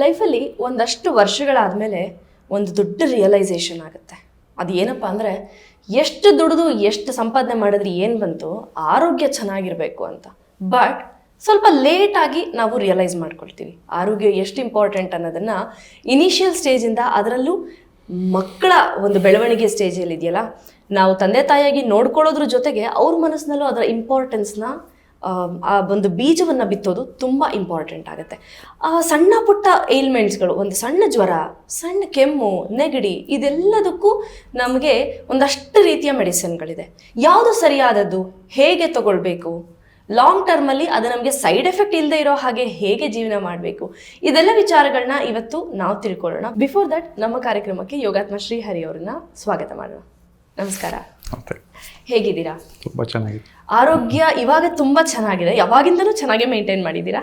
ಲೈಫಲ್ಲಿ ಒಂದಷ್ಟು ವರ್ಷಗಳಾದಮೇಲೆ ಒಂದು ದೊಡ್ಡ ರಿಯಲೈಸೇಷನ್ ಆಗುತ್ತೆ. ಅದು ಏನಪ್ಪ ಅಂದರೆ, ಎಷ್ಟು ದುಡಿದು ಎಷ್ಟು ಸಂಪಾದನೆ ಮಾಡಿದ್ರೆ ಏನು ಬಂತು, ಆರೋಗ್ಯ ಚೆನ್ನಾಗಿರಬೇಕು ಅಂತ. ಬಟ್ ಸ್ವಲ್ಪ ಲೇಟಾಗಿ ನಾವು ರಿಯಲೈಸ್ ಮಾಡ್ಕೊಳ್ತೀವಿ ಆರೋಗ್ಯ ಎಷ್ಟು ಇಂಪಾರ್ಟೆಂಟ್ ಅನ್ನೋದನ್ನು. ಇನಿಷಿಯಲ್ ಸ್ಟೇಜಿಂದ, ಅದರಲ್ಲೂ ಮಕ್ಕಳ ಒಂದು ಬೆಳವಣಿಗೆ ಸ್ಟೇಜಲ್ಲಿ ಇದೆಯಲ್ಲ, ನಾವು ತಂದೆ ತಾಯಿಯಾಗಿ ನೋಡ್ಕೊಳ್ಳೋದ್ರ ಜೊತೆಗೆ ಅವ್ರ ಮನಸ್ಸಿನಲ್ಲೂ ಅದರ ಇಂಪಾರ್ಟೆನ್ಸ್ನ, ಆ ಒಂದು ಬೀಜವನ್ನು ಬಿತ್ತೋದು ತುಂಬ ಇಂಪಾರ್ಟೆಂಟ್ ಆಗುತ್ತೆ. ಸಣ್ಣ ಪುಟ್ಟ ಏಲ್ಮೆಂಟ್ಸ್ಗಳು, ಒಂದು ಸಣ್ಣ ಜ್ವರ, ಸಣ್ಣ ಕೆಮ್ಮು, ನೆಗಡಿ, ಇದೆಲ್ಲದಕ್ಕೂ ನಮಗೆ ಒಂದಷ್ಟು ರೀತಿಯ ಮೆಡಿಸಿನ್ಗಳಿದೆ. ಯಾವುದು ಸರಿಯಾದದ್ದು, ಹೇಗೆ ತಗೊಳ್ಬೇಕು, ಲಾಂಗ್ ಟರ್ಮಲ್ಲಿ ಅದು ನಮಗೆ ಸೈಡ್ ಎಫೆಕ್ಟ್ ಇಲ್ಲದೆ ಇರೋ ಹಾಗೆ ಹೇಗೆ ಜೀವನ ಮಾಡಬೇಕು, ಇದೆಲ್ಲ ವಿಚಾರಗಳನ್ನ ಇವತ್ತು ನಾವು ತಿಳ್ಕೊಳ್ಳೋಣ. ಬಿಫೋರ್ ದಟ್ ನಮ್ಮ ಕಾರ್ಯಕ್ರಮಕ್ಕೆ ಯೋಗಾತ್ಮ ಶ್ರೀಹರಿ ಅವರನ್ನ ಸ್ವಾಗತ ಮಾಡೋಣ. ನಮಸ್ಕಾರ, ಹೇಗಿದ್ದೀರಾ? ತುಂಬ ಚೆನ್ನಾಗಿದೆ. ಆರೋಗ್ಯ ಇವಾಗ ತುಂಬ ಚೆನ್ನಾಗಿದೆ, ಯಾವಾಗಿಂದನೂ ಚೆನ್ನಾಗೇ ಮೇಂಟೈನ್ ಮಾಡಿದ್ದೀರಾ?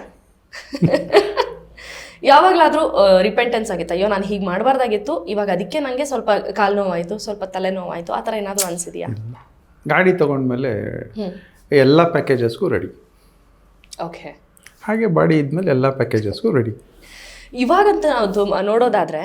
ಯಾವಾಗಲಾದರೂ ರಿಪೆಂಟೆನ್ಸ್ ಆಗಿತ್ತು, ಅಯ್ಯೋ ನಾನು ಹೀಗೆ ಮಾಡಬಾರ್ದಾಗಿತ್ತು, ಇವಾಗ ಅದಕ್ಕೆ ನನಗೆ ಸ್ವಲ್ಪ ಕಾಲು ನೋವಾಯಿತು, ಸ್ವಲ್ಪ ತಲೆನೋವಾಯಿತು, ಆ ಥರ ಏನಾದರೂ ಅನಿಸಿದೆಯಾ? ಗಾಡಿ ತೊಗೊಂಡ್ಮೇಲೆ ಎಲ್ಲ ಪ್ಯಾಕೇಜಸ್ಗೂ ರೆಡಿ. ಓಕೆ. ಹಾಗೆ ಬಾಡಿ ಇದ್ಮೇಲೆ ಎಲ್ಲ ಪ್ಯಾಕೇಜಸ್ಗೂ ರೆಡಿ. ಇವಾಗಂತ ನಾವು ನೋಡೋದಾದರೆ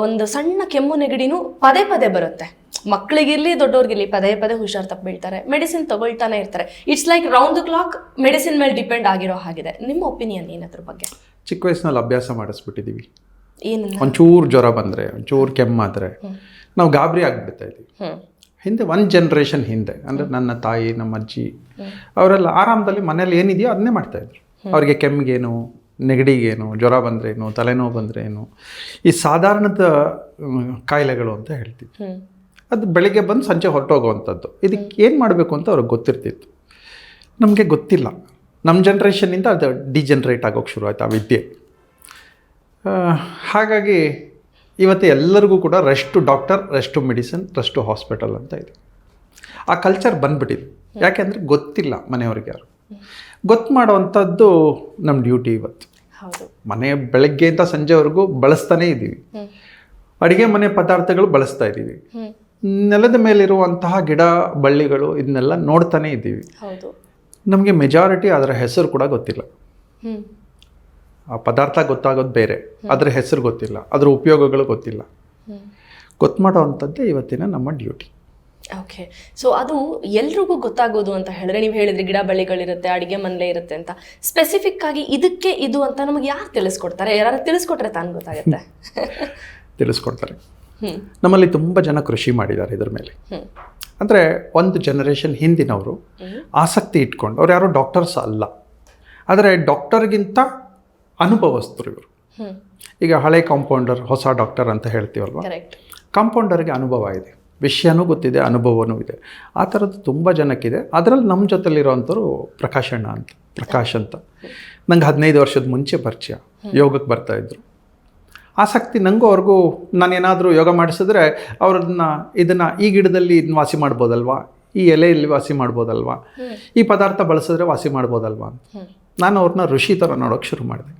ಒಂದು ಸಣ್ಣ ಕೆಮ್ಮು ನೆಗಡಿನೂ ಪದೇ ಪದೇ ಬರುತ್ತೆ. ಮಕ್ಕಳಿಗಿರಲಿ ದೊಡ್ಡವ್ರಿಗಿರಲಿ ಪದೇ ಪದೇ ಹುಷಾರು ತಪ್ಪು ಬೀಳ್ತಾರೆ, ಮೆಡಿಸಿನ್ ತಗೊಳ್ತಾನೆ ಇರ್ತಾರೆ. It's like round the clock medicine ಮೇಲೆ ಡಿಪೆಂಡ್ ಆಗಿರೋ ಹಾಗಿದೆ. ನಿಮ್ಮ ಒಪಿನಿಯನ್ ಏನದ್ರ ಬಗ್ಗೆ? ಚಿಕ್ಕ ವಯಸ್ಸಿನಲ್ಲಿ ಅಭ್ಯಾಸ ಮಾಡಿಸ್ಬಿಟ್ಟಿದ್ದೀವಿ. ಏನು? ಒಂಚೂರು ಜ್ವರ ಬಂದರೆ, ಒಂಚೂರು ಕೆಮ್ಮಾದರೆ ನಾವು ಗಾಬರಿ ಆಗಿಬಿಡ್ತಾ ಇದ್ದೀವಿ. ಹಿಂದೆ ಒಂದು ಜನ್ರೇಷನ್ ಹಿಂದೆ ಅಂದರೆ ನನ್ನ ತಾಯಿ, ನಮ್ಮ ಅಜ್ಜಿ ಅವರೆಲ್ಲ ಆರಾಮದಲ್ಲಿ ಮನೇಲಿ ಏನಿದೆಯೋ ಅದನ್ನೇ ಮಾಡ್ತಾಯಿದ್ರು. ಅವ್ರಿಗೆ ಕೆಮ್ಮಿಗೇನು, ನೆಗಡಿಗೇನು, ಜ್ವರ ಬಂದ್ರೇನು, ತಲೆನೋವು ಬಂದ್ರೇನು, ಈ ಸಾಧಾರಣದ ಕಾಯಿಲೆಗಳು ಅಂತ ಹೇಳ್ತೀವಿ. ಅದು ಬೆಳಿಗ್ಗೆ ಬಂದು ಸಂಜೆ ಹೊರಟೋಗುವಂಥದ್ದು. ಇದಕ್ಕೆ ಏನು ಮಾಡಬೇಕು ಅಂತ ಅವ್ರಿಗೆ ಗೊತ್ತಿರ್ತಿತ್ತು. ನಮಗೆ ಗೊತ್ತಿಲ್ಲ. ನಮ್ಮ ಜನ್ರೇಷನ್ನಿಂದ ಅದು ಡಿಜನ್ರೇಟ್ ಆಗೋಕ್ಕೆ ಶುರು ಆಯ್ತು ಆ ವಿದ್ಯೆ. ಹಾಗಾಗಿ ಇವತ್ತು ಎಲ್ಲರಿಗೂ ಕೂಡ rest doctor, rest medicine, rest hospital ಅಂತ ಇದೆ. ಆ ಕಲ್ಚರ್ ಬಂದ್ಬಿಟ್ಟಿದೆ. ಯಾಕೆಂದರೆ ಗೊತ್ತಿಲ್ಲ ಮನೆಯವ್ರಿಗೆ ಯಾರು. ಗೊತ್ತು ಮಾಡೋವಂಥದ್ದು ನಮ್ಮ ಡ್ಯೂಟಿ ಇವತ್ತು. ಮನೆ ಬೆಳಗ್ಗೆಯಿಂದ ಸಂಜೆವರೆಗೂ ಬಳಸ್ತಾನೇ ಇದ್ದೀವಿ. ಅಡುಗೆ ಮನೆ ಪದಾರ್ಥಗಳು ಬಳಸ್ತಾ ಇದ್ದೀವಿ. ನೆಲದ ಮೇಲಿರುವಂತಹ ಗಿಡ ಬಳ್ಳಿಗಳು ಇದನ್ನೆಲ್ಲ ನೋಡ್ತಾನೆ ಇದ್ದೀವಿ. ನಮಗೆ ಮೆಜಾರಿಟಿ ಅದರ ಹೆಸರು ಕೂಡ ಗೊತ್ತಿಲ್ಲ. ಆ ಪದಾರ್ಥ ಗೊತ್ತಾಗೋದು ಬೇರೆ, ಅದರ ಹೆಸರು ಗೊತ್ತಿಲ್ಲ, ಅದರ ಉಪಯೋಗಗಳು ಗೊತ್ತಿಲ್ಲ. ಗೊತ್ತು ಮಾಡೋವಂಥದ್ದೇ ಇವತ್ತಿನ ನಮ್ಮ ಡ್ಯೂಟಿ. ಓಕೆ. ಸೊ ಅದು ಎಲ್ರಿಗೂ ಗೊತ್ತಾಗೋದು ಅಂತ ಹೇಳಿದ್ರೆ, ನೀವು ಹೇಳಿದ್ರಿ ಗಿಡ ಬಳ್ಳಿಗಳಿರುತ್ತೆ, ಅಡುಗೆ ಮನೆಯಲ್ಲೇ ಇರುತ್ತೆ ಅಂತ. ಸ್ಪೆಸಿಫಿಕ್ ಆಗಿ ಇದಕ್ಕೆ ಇದು ಅಂತ ನಮಗೆ ಯಾರು ತಿಳಿಸ್ಕೊಡ್ತಾರೆ? ಯಾರು ತಿಳಿಸ್ಕೊಟ್ರೆ ತಾನು ಗೊತ್ತಾಗುತ್ತೆ? ತಿಳಿಸ್ಕೊಡ್ತಾರೆ. ನಮ್ಮಲ್ಲಿ ತುಂಬ ಜನ ಕೃಷಿ ಮಾಡಿದ್ದಾರೆ ಇದ್ರ ಮೇಲೆ. ಅಂದರೆ ಒಂದು ಜನರೇಷನ್ ಹಿಂದಿನವರು ಆಸಕ್ತಿ ಇಟ್ಕೊಂಡು, ಅವ್ರು ಯಾರೋ ಡಾಕ್ಟರ್ಸ್ ಅಲ್ಲ, ಆದರೆ ಡಾಕ್ಟರ್ಗಿಂತ ಅನುಭವಸ್ಥರು ಇವರು. ಈಗ ಹಳೆ ಕಾಂಪೌಂಡರ್, ಹೊಸ ಡಾಕ್ಟರ್ ಅಂತ ಹೇಳ್ತೀವಲ್ವ. ಕಾಂಪೌಂಡರ್ಗೆ ಅನುಭವ ಇದೆ, ವಿಷಯನೂ ಗೊತ್ತಿದೆ, ಅನುಭವನೂ ಇದೆ. ಆ ಥರದ್ದು ತುಂಬ ಜನಕ್ಕಿದೆ. ಅದರಲ್ಲಿ ನಮ್ಮ ಜೊತೆಲಿರೋವಂಥವ್ರು ಪ್ರಕಾಶ್ ಅಂತ. ನಂಗೆ 15 ವರ್ಷದ ಮುಂಚೆ ಪರಿಚಯ, ಯೋಗಕ್ಕೆ ಬರ್ತಾಯಿದ್ರು. ಆಸಕ್ತಿ ನನಗೂ ಅವ್ರಿಗೂ. ನಾನೇನಾದರೂ ಯೋಗ ಮಾಡಿಸಿದ್ರೆ ಇದನ್ನು ಈ ಗಿಡದಲ್ಲಿ ಇದನ್ನ ವಾಸಿ ಮಾಡ್ಬೋದಲ್ವಾ, ಈ ಎಲೆಯಲ್ಲಿ ವಾಸಿ ಮಾಡ್ಬೋದಲ್ವಾ, ಈ ಪದಾರ್ಥ ಬಳಸಿದ್ರೆ ವಾಸಿ ಮಾಡ್ಬೋದಲ್ವಾ ಅಂತ ನಾನು ಅವ್ರನ್ನ ಋಷಿ ಥರ ನೋಡೋಕ್ಕೆ ಶುರು ಮಾಡಿದೆ.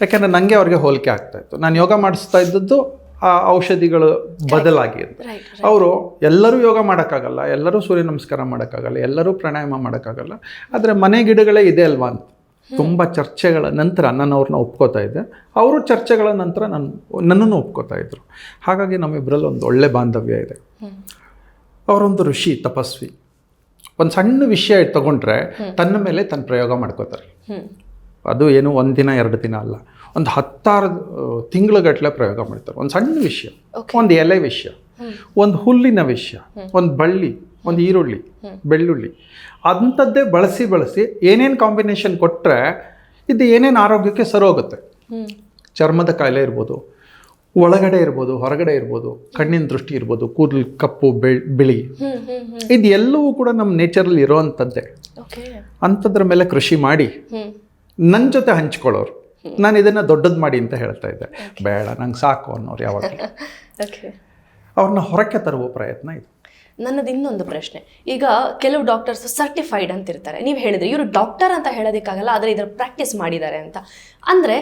ಯಾಕೆಂದರೆ ನನಗೆ ಅವ್ರಿಗೆ ಹೋಲಿಕೆ ಆಗ್ತಾಯಿತ್ತು. ನಾನು ಯೋಗ ಮಾಡಿಸ್ತಾ ಇದ್ದದ್ದು ಆ ಔಷಧಿಗಳು ಬದಲಾಗಿ ಅಂತ. ಅವರು ಎಲ್ಲರೂ ಯೋಗ ಮಾಡೋಕ್ಕಾಗಲ್ಲ, ಎಲ್ಲರೂ ಸೂರ್ಯ ನಮಸ್ಕಾರ ಮಾಡೋಕ್ಕಾಗಲ್ಲ, ಎಲ್ಲರೂ ಪ್ರಾಣಾಯಾಮ ಮಾಡೋಕ್ಕಾಗಲ್ಲ, ಆದರೆ ಮನೆ ಗಿಡಗಳೇ ಇದೆ ಅಲ್ವಾ ಅಂತ ತುಂಬ ಚರ್ಚೆಗಳ ನಂತರ ನಾನು ಅವ್ರನ್ನ ಒಪ್ಕೋತಾ ಇದ್ದೆ. ಅವರು ಚರ್ಚೆಗಳ ನಂತರ ನನ್ನನ್ನು ಒಪ್ಕೋತಾ ಇದ್ದರು. ಹಾಗಾಗಿ ನಮ್ಮಿಬ್ಬರಲ್ಲಿ ಒಂದು ಒಳ್ಳೆ ಬಾಂಧವ್ಯ ಇದೆ. ಅವರೊಂದು ಋಷಿ, ತಪಸ್ವಿ. ಒಂದು ಸಣ್ಣ ವಿಷಯ ತಗೊಂಡ್ರೆ ತನ್ನ ಮೇಲೆ ತನ್ನ ಪ್ರಯೋಗ ಮಾಡ್ಕೋತಾರೆ. ಅದು ಏನು 1 ದಿನ 2 ದಿನ ಅಲ್ಲ, ಒಂದು 10 ತಿಂಗಳುಗಟ್ಟಲೆ ಪ್ರಯೋಗ ಮಾಡ್ತಾರೆ. ಒಂದು ಸಣ್ಣ ವಿಷಯ, ಒಂದು ಎಲೆ ವಿಷಯ, ಒಂದು ಹುಲ್ಲಿನ ವಿಷಯ, ಒಂದು ಬಳ್ಳಿ, ಒಂದು ಈರುಳ್ಳಿ, ಬೆಳ್ಳುಳ್ಳಿ, ಅಂಥದ್ದೇ ಬಳಸಿ ಏನೇನು ಕಾಂಬಿನೇಷನ್ ಕೊಟ್ಟರೆ ಇದು ಏನೇನು ಆರೋಗ್ಯಕ್ಕೆ ಸರೋಗುತ್ತೆ. ಚರ್ಮದ ಕಾಯಿಲೆ ಇರ್ಬೋದು, ಒಳಗಡೆ ಇರ್ಬೋದು, ಹೊರಗಡೆ ಇರ್ಬೋದು, ಕಣ್ಣಿನ ದೃಷ್ಟಿ ಇರ್ಬೋದು, ಕೂದಲು ಕಪ್ಪು ಬಿಳಿ, ಇದು ಎಲ್ಲವೂ ಕೂಡ ನಮ್ಮ ನೇಚರಲ್ಲಿ ಇರೋವಂಥದ್ದೇ. ಅಂಥದ್ರ ಮೇಲೆ ಕೃಷಿ ಮಾಡಿ ನನ್ನ ಜೊತೆ ಹಂಚ್ಕೊಳ್ಳೋರು. ನಾನು ಇದನ್ನು ದೊಡ್ಡದು ಮಾಡಿ ಅಂತ ಹೇಳ್ತಾ ಇದ್ದೆ. ಬೇಡ, ನಂಗೆ ಸಾಕು ಅನ್ನೋರು ಯಾವಾಗ ಅವ್ರನ್ನ ಹೊರಕ್ಕೆ ತರುವ ಪ್ರಯತ್ನ ಇದೆ. ನನ್ನದು ಇನ್ನೊಂದು ಪ್ರಶ್ನೆ, ಈಗ ಕೆಲವು ಡಾಕ್ಟರ್ಸ್ ಸರ್ಟಿಫೈಡ್ ಅಂತ ಇರ್ತಾರೆ. ನೀವು ಹೇಳಿದ್ರೆ ಇವರು ಡಾಕ್ಟರ್ ಅಂತ ಹೇಳೋದಕ್ಕಾಗಲ್ಲ, ಆದರೆ ಇದರ ಪ್ರಾಕ್ಟೀಸ್ ಮಾಡಿದ್ದಾರೆ ಅಂತ. ಅಂದರೆ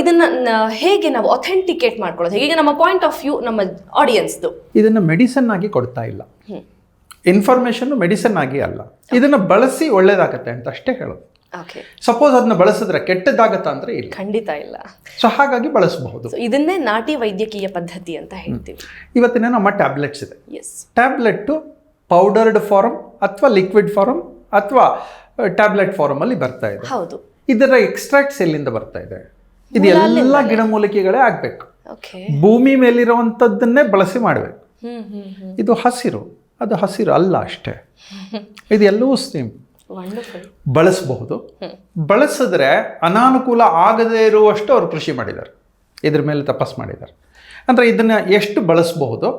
ಇದನ್ನು ಹೇಗೆ ನಾವು ಅಥೆಂಟಿಕೇಟ್ ಮಾಡ್ಕೊಳ್ಳೋದು, ಹೇಗೆ ನಮ್ಮ ಪಾಯಿಂಟ್ ಆಫ್ ವ್ಯೂ ನಮ್ಮ ಆಡಿಯನ್ಸ್ದು? ಇದನ್ನು ಮೆಡಿಸನ್ ಆಗಿ ಕೊಡ್ತಾ ಇಲ್ಲ, ಇನ್ಫಾರ್ಮೇಷನ್ನು ಮೆಡಿಸನ್ ಆಗಿ ಅಲ್ಲ, ಇದನ್ನು ಬಳಸಿ ಒಳ್ಳೇದಾಗತ್ತೆ ಅಂತ ಅಷ್ಟೇ ಹೇಳೋದು. ಓಕೆ. ಸಪೋಸ್ ಅದನ್ನ ಬಳಸಿದ್ರೆ ಕೆಟ್ಟದಾಗತ್ತಾ ಅಂದರೆ ಇಲ್ಲ, ಖಂಡಿತ ಇಲ್ಲ. ಸೊ ಹಾಗಾಗಿ ಬಳಸಬಹುದು. ಇದನ್ನೇ ನಾಟಿ ವೈದ್ಯಕೀಯ ಪದ್ಧತಿ ಅಂತ ಹೇಳ್ತೀವಿ. ಇವತ್ತಿನ ನಮ್ಮ ಟ್ಯಾಬ್ಲೆಟ್ಸ್ ಇದೆ. ಎಸ್. ಟ್ಯಾಬ್ಲೆಟ್ಟು ಪೌಡರ್ಡ್ ಫಾರಮ್ ಅಥವಾ ಲಿಕ್ವಿಡ್ ಫಾರಮ್ ಅಥವಾ ಟ್ಯಾಬ್ಲೆಟ್ ಫಾರಮ್ ಅಲ್ಲಿ ಬರ್ತಾ ಇದೆ. ಹೌದು. ಇದರ ಎಕ್ಸ್ಟ್ರಾಕ್ಟ್ಸ್ ಎಲ್ಲಿಂದ ಬರ್ತಾ ಇದೆ? ಇದು ಎಲ್ಲ ಗಿಡಮೂಲಿಕೆಗಳೇ ಆಗ್ಬೇಕು. ಓಕೆ. ಭೂಮಿ ಮೇಲಿರುವಂಥದ್ದನ್ನೇ ಬಳಸಿ ಮಾಡಬೇಕು. ಇದು ಹಸಿರು, ಅದು ಹಸಿರು ಅಲ್ಲ ಅಷ್ಟೇ. ಇದು ಎಲ್ಲವೂ ಸೇಮ್. ಬಳಸಬಹುದು. ಬಳಸಿದ್ರೆ ಅನಾನುಕೂಲ ಆಗದೇ ಇರುವಷ್ಟು ಅವರು ಕೃಷಿ ಮಾಡಿದ್ದಾರೆ, ಇದ್ರ ಮೇಲೆ ತಪಸ್ ಮಾಡಿದ್ದಾರೆ. ಅಂದರೆ ಇದನ್ನ ಎಷ್ಟು ಬಳಸಬಹುದು,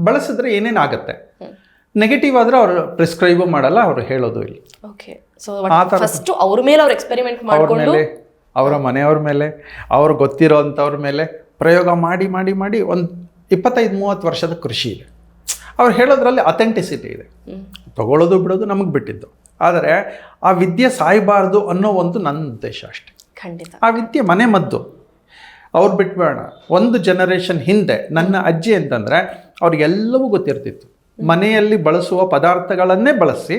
ಬಳಸಿದ್ರೆ ಏನೇನಾಗುತ್ತೆ, ನೆಗೆಟಿವ್ ಆದರೆ ಅವರು ಪ್ರಿಸ್ಕ್ರೈಬು ಮಾಡಲ್ಲ, ಅವರು ಹೇಳೋದು ಇಲ್ಲ. ಓಕೆ. ಸೊ ಫಸ್ಟ್ ಅವ್ರ ಮೇಲೆ ಅವ್ರು ಎಕ್ಸ್ಪೆರಿಮೆಂಟ್ ಮಾಡ್ಕೊಂಡು ಅವರ ಮನೆಯವ್ರ ಮೇಲೆ, ಅವ್ರು ಗೊತ್ತಿರೋ ಅಂಥವ್ರ ಮೇಲೆ ಪ್ರಯೋಗ ಮಾಡಿ ಮಾಡಿ ಮಾಡಿ ಒಂದು 25-30 ವರ್ಷದ ಕೃಷಿ ಇದೆ. ಅವ್ರು ಹೇಳೋದ್ರಲ್ಲಿ ಅಥೆಂಟಿಸಿಟಿ ಇದೆ. ತಗೊಳ್ಳೋದು ಬಿಡೋದು ನಮಗೆ ಬಿಟ್ಟಿದ್ದು. ಆದರೆ ಆ ವಿದ್ಯೆ ಸಾಯಬಾರ್ದು ಅನ್ನೋ ಒಂದು ನನ್ನ ಉದ್ದೇಶ ಅಷ್ಟೇ. ಖಂಡಿತ. ಆ ವಿದ್ಯೆ ಮನೆ ಮದ್ದು ಅವ್ರು ಬಿಟ್ಬೇಡ. ಒಂದು ಜನರೇಷನ್ ಹಿಂದೆ ನನ್ನ ಅಜ್ಜಿ ಅಂತಂದರೆ ಅವ್ರಿಗೆಲ್ಲವೂ ಗೊತ್ತಿರ್ತಿತ್ತು. ಮನೆಯಲ್ಲಿ ಬಳಸುವ ಪದಾರ್ಥಗಳನ್ನೇ ಬಳಸಿ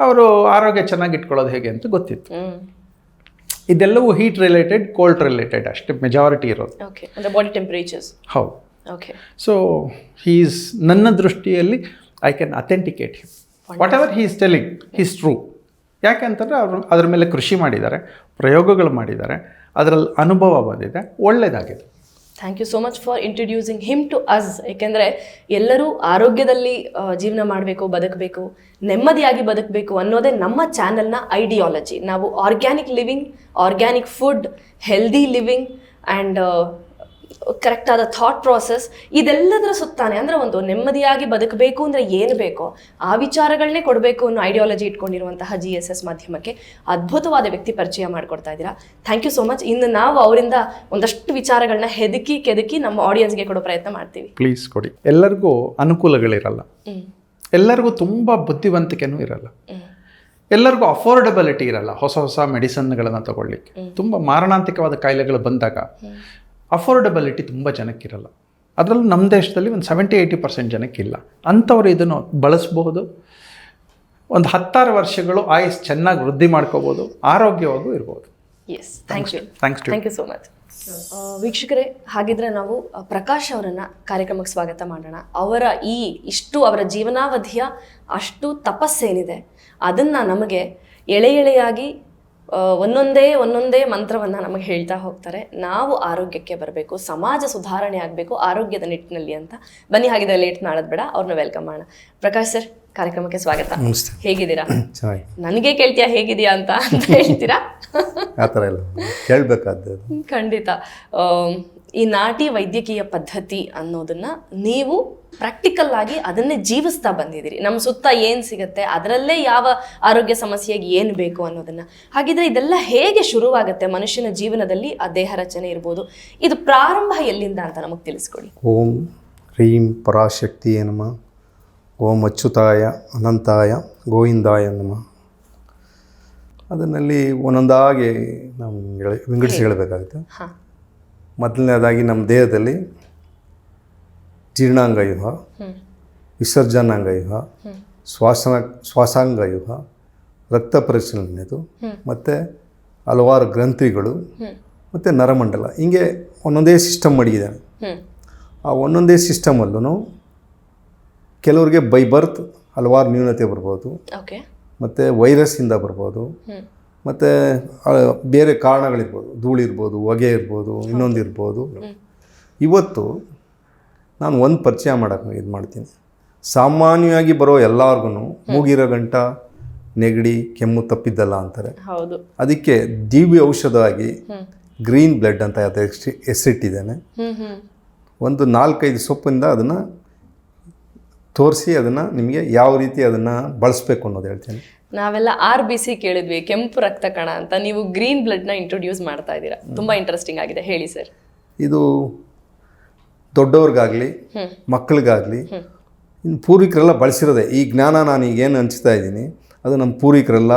ಅವರು ಆರೋಗ್ಯ ಚೆನ್ನಾಗಿ ಇಟ್ಕೊಳ್ಳೋದು ಹೇಗೆ ಅಂತ ಗೊತ್ತಿತ್ತು. ಇದೆಲ್ಲವೂ ಹೀಟ್ ರಿಲೇಟೆಡ್, ಕೋಲ್ಡ್ ರಿಲೇಟೆಡ್ ಅಷ್ಟೇ ಮೆಜಾರಿಟಿ ಇರೋದು. ಓಕೆ. ಅಂದ್ರೆ ಬಾಡಿ ಟೆಂಪರೇಚರ್ಸ್. ಹೌದು. ಓಕೆ. ಸೊ ಹೀಸ್ ನನ್ನ ದೃಷ್ಟಿಯಲ್ಲಿ I can authenticate him. Whatever he is telling he's true. ಯಾಕೆಂತಂದರೆ ಅವರು ಅದರ ಮೇಲೆ ಕೃಷಿ ಮಾಡಿದ್ದಾರೆ, ಪ್ರಯೋಗಗಳು ಮಾಡಿದ್ದಾರೆ, ಅದರಲ್ಲಿ ಅನುಭವ ಬಂದಿದೆ, ಒಳ್ಳೆಯದಾಗಿದೆ. Thank you so much for introducing him to us. ಏಕೆಂದರೆ ಎಲ್ಲರೂ ಆರೋಗ್ಯದಲ್ಲಿ ಜೀವನ ಮಾಡಬೇಕು, ಬದುಕಬೇಕು, ನೆಮ್ಮದಿಯಾಗಿ ಬದುಕಬೇಕು ಅನ್ನೋದೇ ನಮ್ಮ ಚಾನಲ್ನ ಐಡಿಯಾಲಜಿ. ನಾವು organic living, organic food, healthy living and ಕರೆಕ್ಟಾದ ಥಾಟ್ ಪ್ರಾಸೆಸ್ ಇದೆಲ್ಲದರ ಸುತ್ತಾನೆ. ಅಂದರೆ ಒಂದು ನೆಮ್ಮದಿಯಾಗಿ ಬದುಕಬೇಕು ಅಂದರೆ ಏನು ಬೇಕೋ ಆ ವಿಚಾರಗಳನ್ನೇ ಕೊಡಬೇಕು ಅನ್ನೋ ಐಡಿಯಾಲಜಿ ಇಟ್ಕೊಂಡಿರುವಂತಹ GSS ಮಾಧ್ಯಮಕ್ಕೆ ಅದ್ಭುತವಾದ ವ್ಯಕ್ತಿ ಪರಿಚಯ ಮಾಡಿಕೊಡ್ತಾ ಇದ್ದೀರಾ. Thank you so much. ಇನ್ನು ನಾವು ಅವರಿಂದ ಒಂದಷ್ಟು ವಿಚಾರಗಳನ್ನ ಕೆದಕಿ ನಮ್ಮ ಆಡಿಯನ್ಸ್ಗೆ ಕೊಡೋ ಪ್ರಯತ್ನ ಮಾಡ್ತೀವಿ. ಪ್ಲೀಸ್ ಕೊಡಿ. ಎಲ್ಲರಿಗೂ ಅನುಕೂಲಗಳಿರಲ್ಲ, ಎಲ್ಲರಿಗೂ ತುಂಬ ಬುದ್ಧಿವಂತಿಕೆನೂ ಇರಲ್ಲ, ಎಲ್ಲರಿಗೂ ಅಫೋರ್ಡಬಿಲಿಟಿ ಇರಲ್ಲ. ಹೊಸ ಮೆಡಿಸನ್ಗಳನ್ನು ತಗೊಳ್ಳಿಕ್ಕೆ ತುಂಬ ಮಾರಣಾಂತಿಕವಾದ ಕಾಯಿಲೆಗಳು ಬಂದಾಗ ಅಫೋರ್ಡಬಿಲಿಟಿ ತುಂಬ ಜನಕ್ಕಿರಲ್ಲ. ಅದರಲ್ಲೂ ನಮ್ಮ ದೇಶದಲ್ಲಿ ಒಂದು 70-80% ಜನಕ್ಕಿಲ್ಲ. ಅಂಥವ್ರು ಇದನ್ನು ಬಳಸಬಹುದು. ಒಂದು 10 ವರ್ಷಗಳು ಆಯುಸ್ ಚೆನ್ನಾಗಿ ವೃದ್ಧಿ ಮಾಡ್ಕೋಬೋದು, ಆರೋಗ್ಯವಾಗೂ ಇರ್ಬೋದು. Yes. Thank you so much. ವೀಕ್ಷಕರೇ, ಹಾಗಿದ್ರೆ ನಾವು ಪ್ರಕಾಶ್ ಅವರನ್ನು ಕಾರ್ಯಕ್ರಮಕ್ಕೆ ಸ್ವಾಗತ ಮಾಡೋಣ. ಅವರ ಅವರ ಜೀವನಾವಧಿಯ ಅಷ್ಟು ತಪಸ್ಸೇನಿದೆ ಅದನ್ನು ನಮಗೆ ಎಳೆಯಾಗಿ ಒಂದೊಂದೇ ಮಂತ್ರವನ್ನು ನಮಗೆ ಹೇಳ್ತಾ ಹೋಗ್ತಾರೆ. ನಾವು ಆರೋಗ್ಯಕ್ಕೆ ಬರಬೇಕು, ಸಮಾಜ ಸುಧಾರಣೆ ಆಗಬೇಕು ಆರೋಗ್ಯದ ನಿಟ್ಟಿನಲ್ಲಿ ಅಂತ. ಬನ್ನಿ, ಹಾಗಿದ್ರೆ ಲೇಟ್ ಮಾಡೋದು ಬೇಡ, ಅವ್ರನ್ನ ವೆಲ್ಕಮ್ ಮಾಡೋಣ. ಪ್ರಕಾಶ್ ಸರ್, ಕಾರ್ಯಕ್ರಮಕ್ಕೆ ಸ್ವಾಗತ. ಹೇಗಿದ್ದೀರಾ? ನನಗೆ ಕೇಳ್ತೀಯಾ ಹೇಗಿದೆಯಾ ಅಂತ ಹೇಳ್ತೀರಾ? ಆ ಥರ ಇಲ್ಲ, ಕೇಳಬೇಕಾದ್ದು. ಖಂಡಿತ. ಈ ನಾಟಿ ವೈದ್ಯಕೀಯ ಪದ್ಧತಿ ಅನ್ನೋದನ್ನ ನೀವು ಪ್ರಾಕ್ಟಿಕಲ್ ಆಗಿ ಅದನ್ನೇ ಜೀವಿಸ್ತಾ ಬಂದಿದ್ದೀರಿ. ನಮ್ಮ ಸುತ್ತ ಏನು ಸಿಗುತ್ತೆ ಅದರಲ್ಲೇ ಯಾವ ಆರೋಗ್ಯ ಸಮಸ್ಯೆಗೆ ಏನು ಬೇಕು ಅನ್ನೋದನ್ನ. ಹಾಗಿದ್ರೆ ಇದೆಲ್ಲ ಹೇಗೆ ಶುರುವಾಗುತ್ತೆ ಮನುಷ್ಯನ ಜೀವನದಲ್ಲಿ? ಆ ದೇಹ ರಚನೆ ಇರ್ಬೋದು, ಇದು ಪ್ರಾರಂಭ ಎಲ್ಲಿಂದ ಅಂತ ನಮಗೆ ತಿಳಿಸ್ಕೊಡಿ. ಓಂ ಹ್ರೀಂ ಪರಾಶಕ್ತಿಯೇ ನಮಃ. ಓಂ ಅಚ್ಯುತಾಯ ಅನಂತಾಯ ಗೋವಿಂದಾಯ ನಮಃ. ಅದರಲ್ಲಿ ಒಂದೊಂದಾಗಿ ನಾವು ವಿಂಗಡಿಸಿ ಹೇಳಬೇಕಾಗುತ್ತೆ. ಮೊದಲನೇದಾಗಿ ನಮ್ಮ ದೇಹದಲ್ಲಿ ಜೀರ್ಣಾಂಗವ್ಯೂಹ, ವಿಸರ್ಜನಾಂಗವ್ಯೂಹ, ಶ್ವಾಸಾಂಗವ್ಯೂಹ, ರಕ್ತ ಪರಿಚಲನೆದು, ಮತ್ತು ಹಲವಾರು ಗ್ರಂಥಿಗಳು, ಮತ್ತು ನರಮಂಡಲ, ಹಿಂಗೆ ಒಂದೊಂದೇ ಸಿಸ್ಟಮ್ ಮಡಗಿದ್ದಾನೆ. ಆ ಒಂದೊಂದೇ ಸಿಸ್ಟಮಲ್ಲೂ ಕೆಲವರಿಗೆ ಬೈ ಬರ್ತ್ ಹಲವಾರು ನ್ಯೂನತೆ ಬರ್ಬೋದು, ಮತ್ತು ವೈರಸ್ಸಿಂದ ಬರ್ಬೋದು, ಮತ್ತು ಬೇರೆ ಕಾರಣಗಳಿರ್ಬೋದು, ಧೂಳಿರ್ಬೋದು, ಹೊಗೆ ಇರ್ಬೋದು, ಇನ್ನೊಂದು ಇರ್ಬೋದು. ಇವತ್ತು ನಾನು ಒಂದು ಪರಿಚಯ ಮಾಡೋಕ್ಕೆ ಇದು ಮಾಡ್ತೀನಿ. ಸಾಮಾನ್ಯವಾಗಿ ಬರೋ ಎಲ್ಲರಿಗೂ ಮೂಗಿರೋ ಗಂಟ, ನೆಗಡಿ, ಕೆಮ್ಮು ತಪ್ಪಿದ್ದಲ್ಲ ಅಂತಾರೆ. ಅದಕ್ಕೆ ದಿವ್ಯ ಔಷಧವಾಗಿ ಗ್ರೀನ್ ಬ್ಲಡ್ ಅಂತ ಹೆಸರಿಟ್ಟಿದ್ದೇನೆ. ಒಂದು 4-5 ಸೊಪ್ಪಿಂದ ಅದನ್ನು ತೋರಿಸಿ ಅದನ್ನು ನಿಮಗೆ ಯಾವ ರೀತಿ ಅದನ್ನು ಬಳಸಬೇಕು ಅನ್ನೋದು ಹೇಳ್ತೇನೆ. ನಾವೆಲ್ಲ RBC ಕೇಳಿದ್ವಿ, ಕೆಂಪು ರಕ್ತ ಕಣ ಅಂತ. ನೀವು ಗ್ರೀನ್ ಬ್ಲಡ್ನ ಇಂಟ್ರೊಡ್ಯೂಸ್ ಮಾಡ್ತಾ ಇದ್ದೀರಾ, ತುಂಬ ಇಂಟ್ರೆಸ್ಟಿಂಗ್ ಆಗಿದೆ, ಹೇಳಿ ಸರ್. ಇದು ದೊಡ್ಡವ್ರಿಗಾಗಲಿ ಮಕ್ಕಳಿಗಾಗಲಿ ಇನ್ನು ಪೂರ್ವಿಕರೆಲ್ಲ ಬಳಸಿರೋದೆ. ಈ ಜ್ಞಾನ ನಾನು ಈಗೇನು ಹಂಚ್ತಾ ಇದ್ದೀನಿ ಅದು ನಮ್ಮ ಪೂರ್ವಿಕರೆಲ್ಲ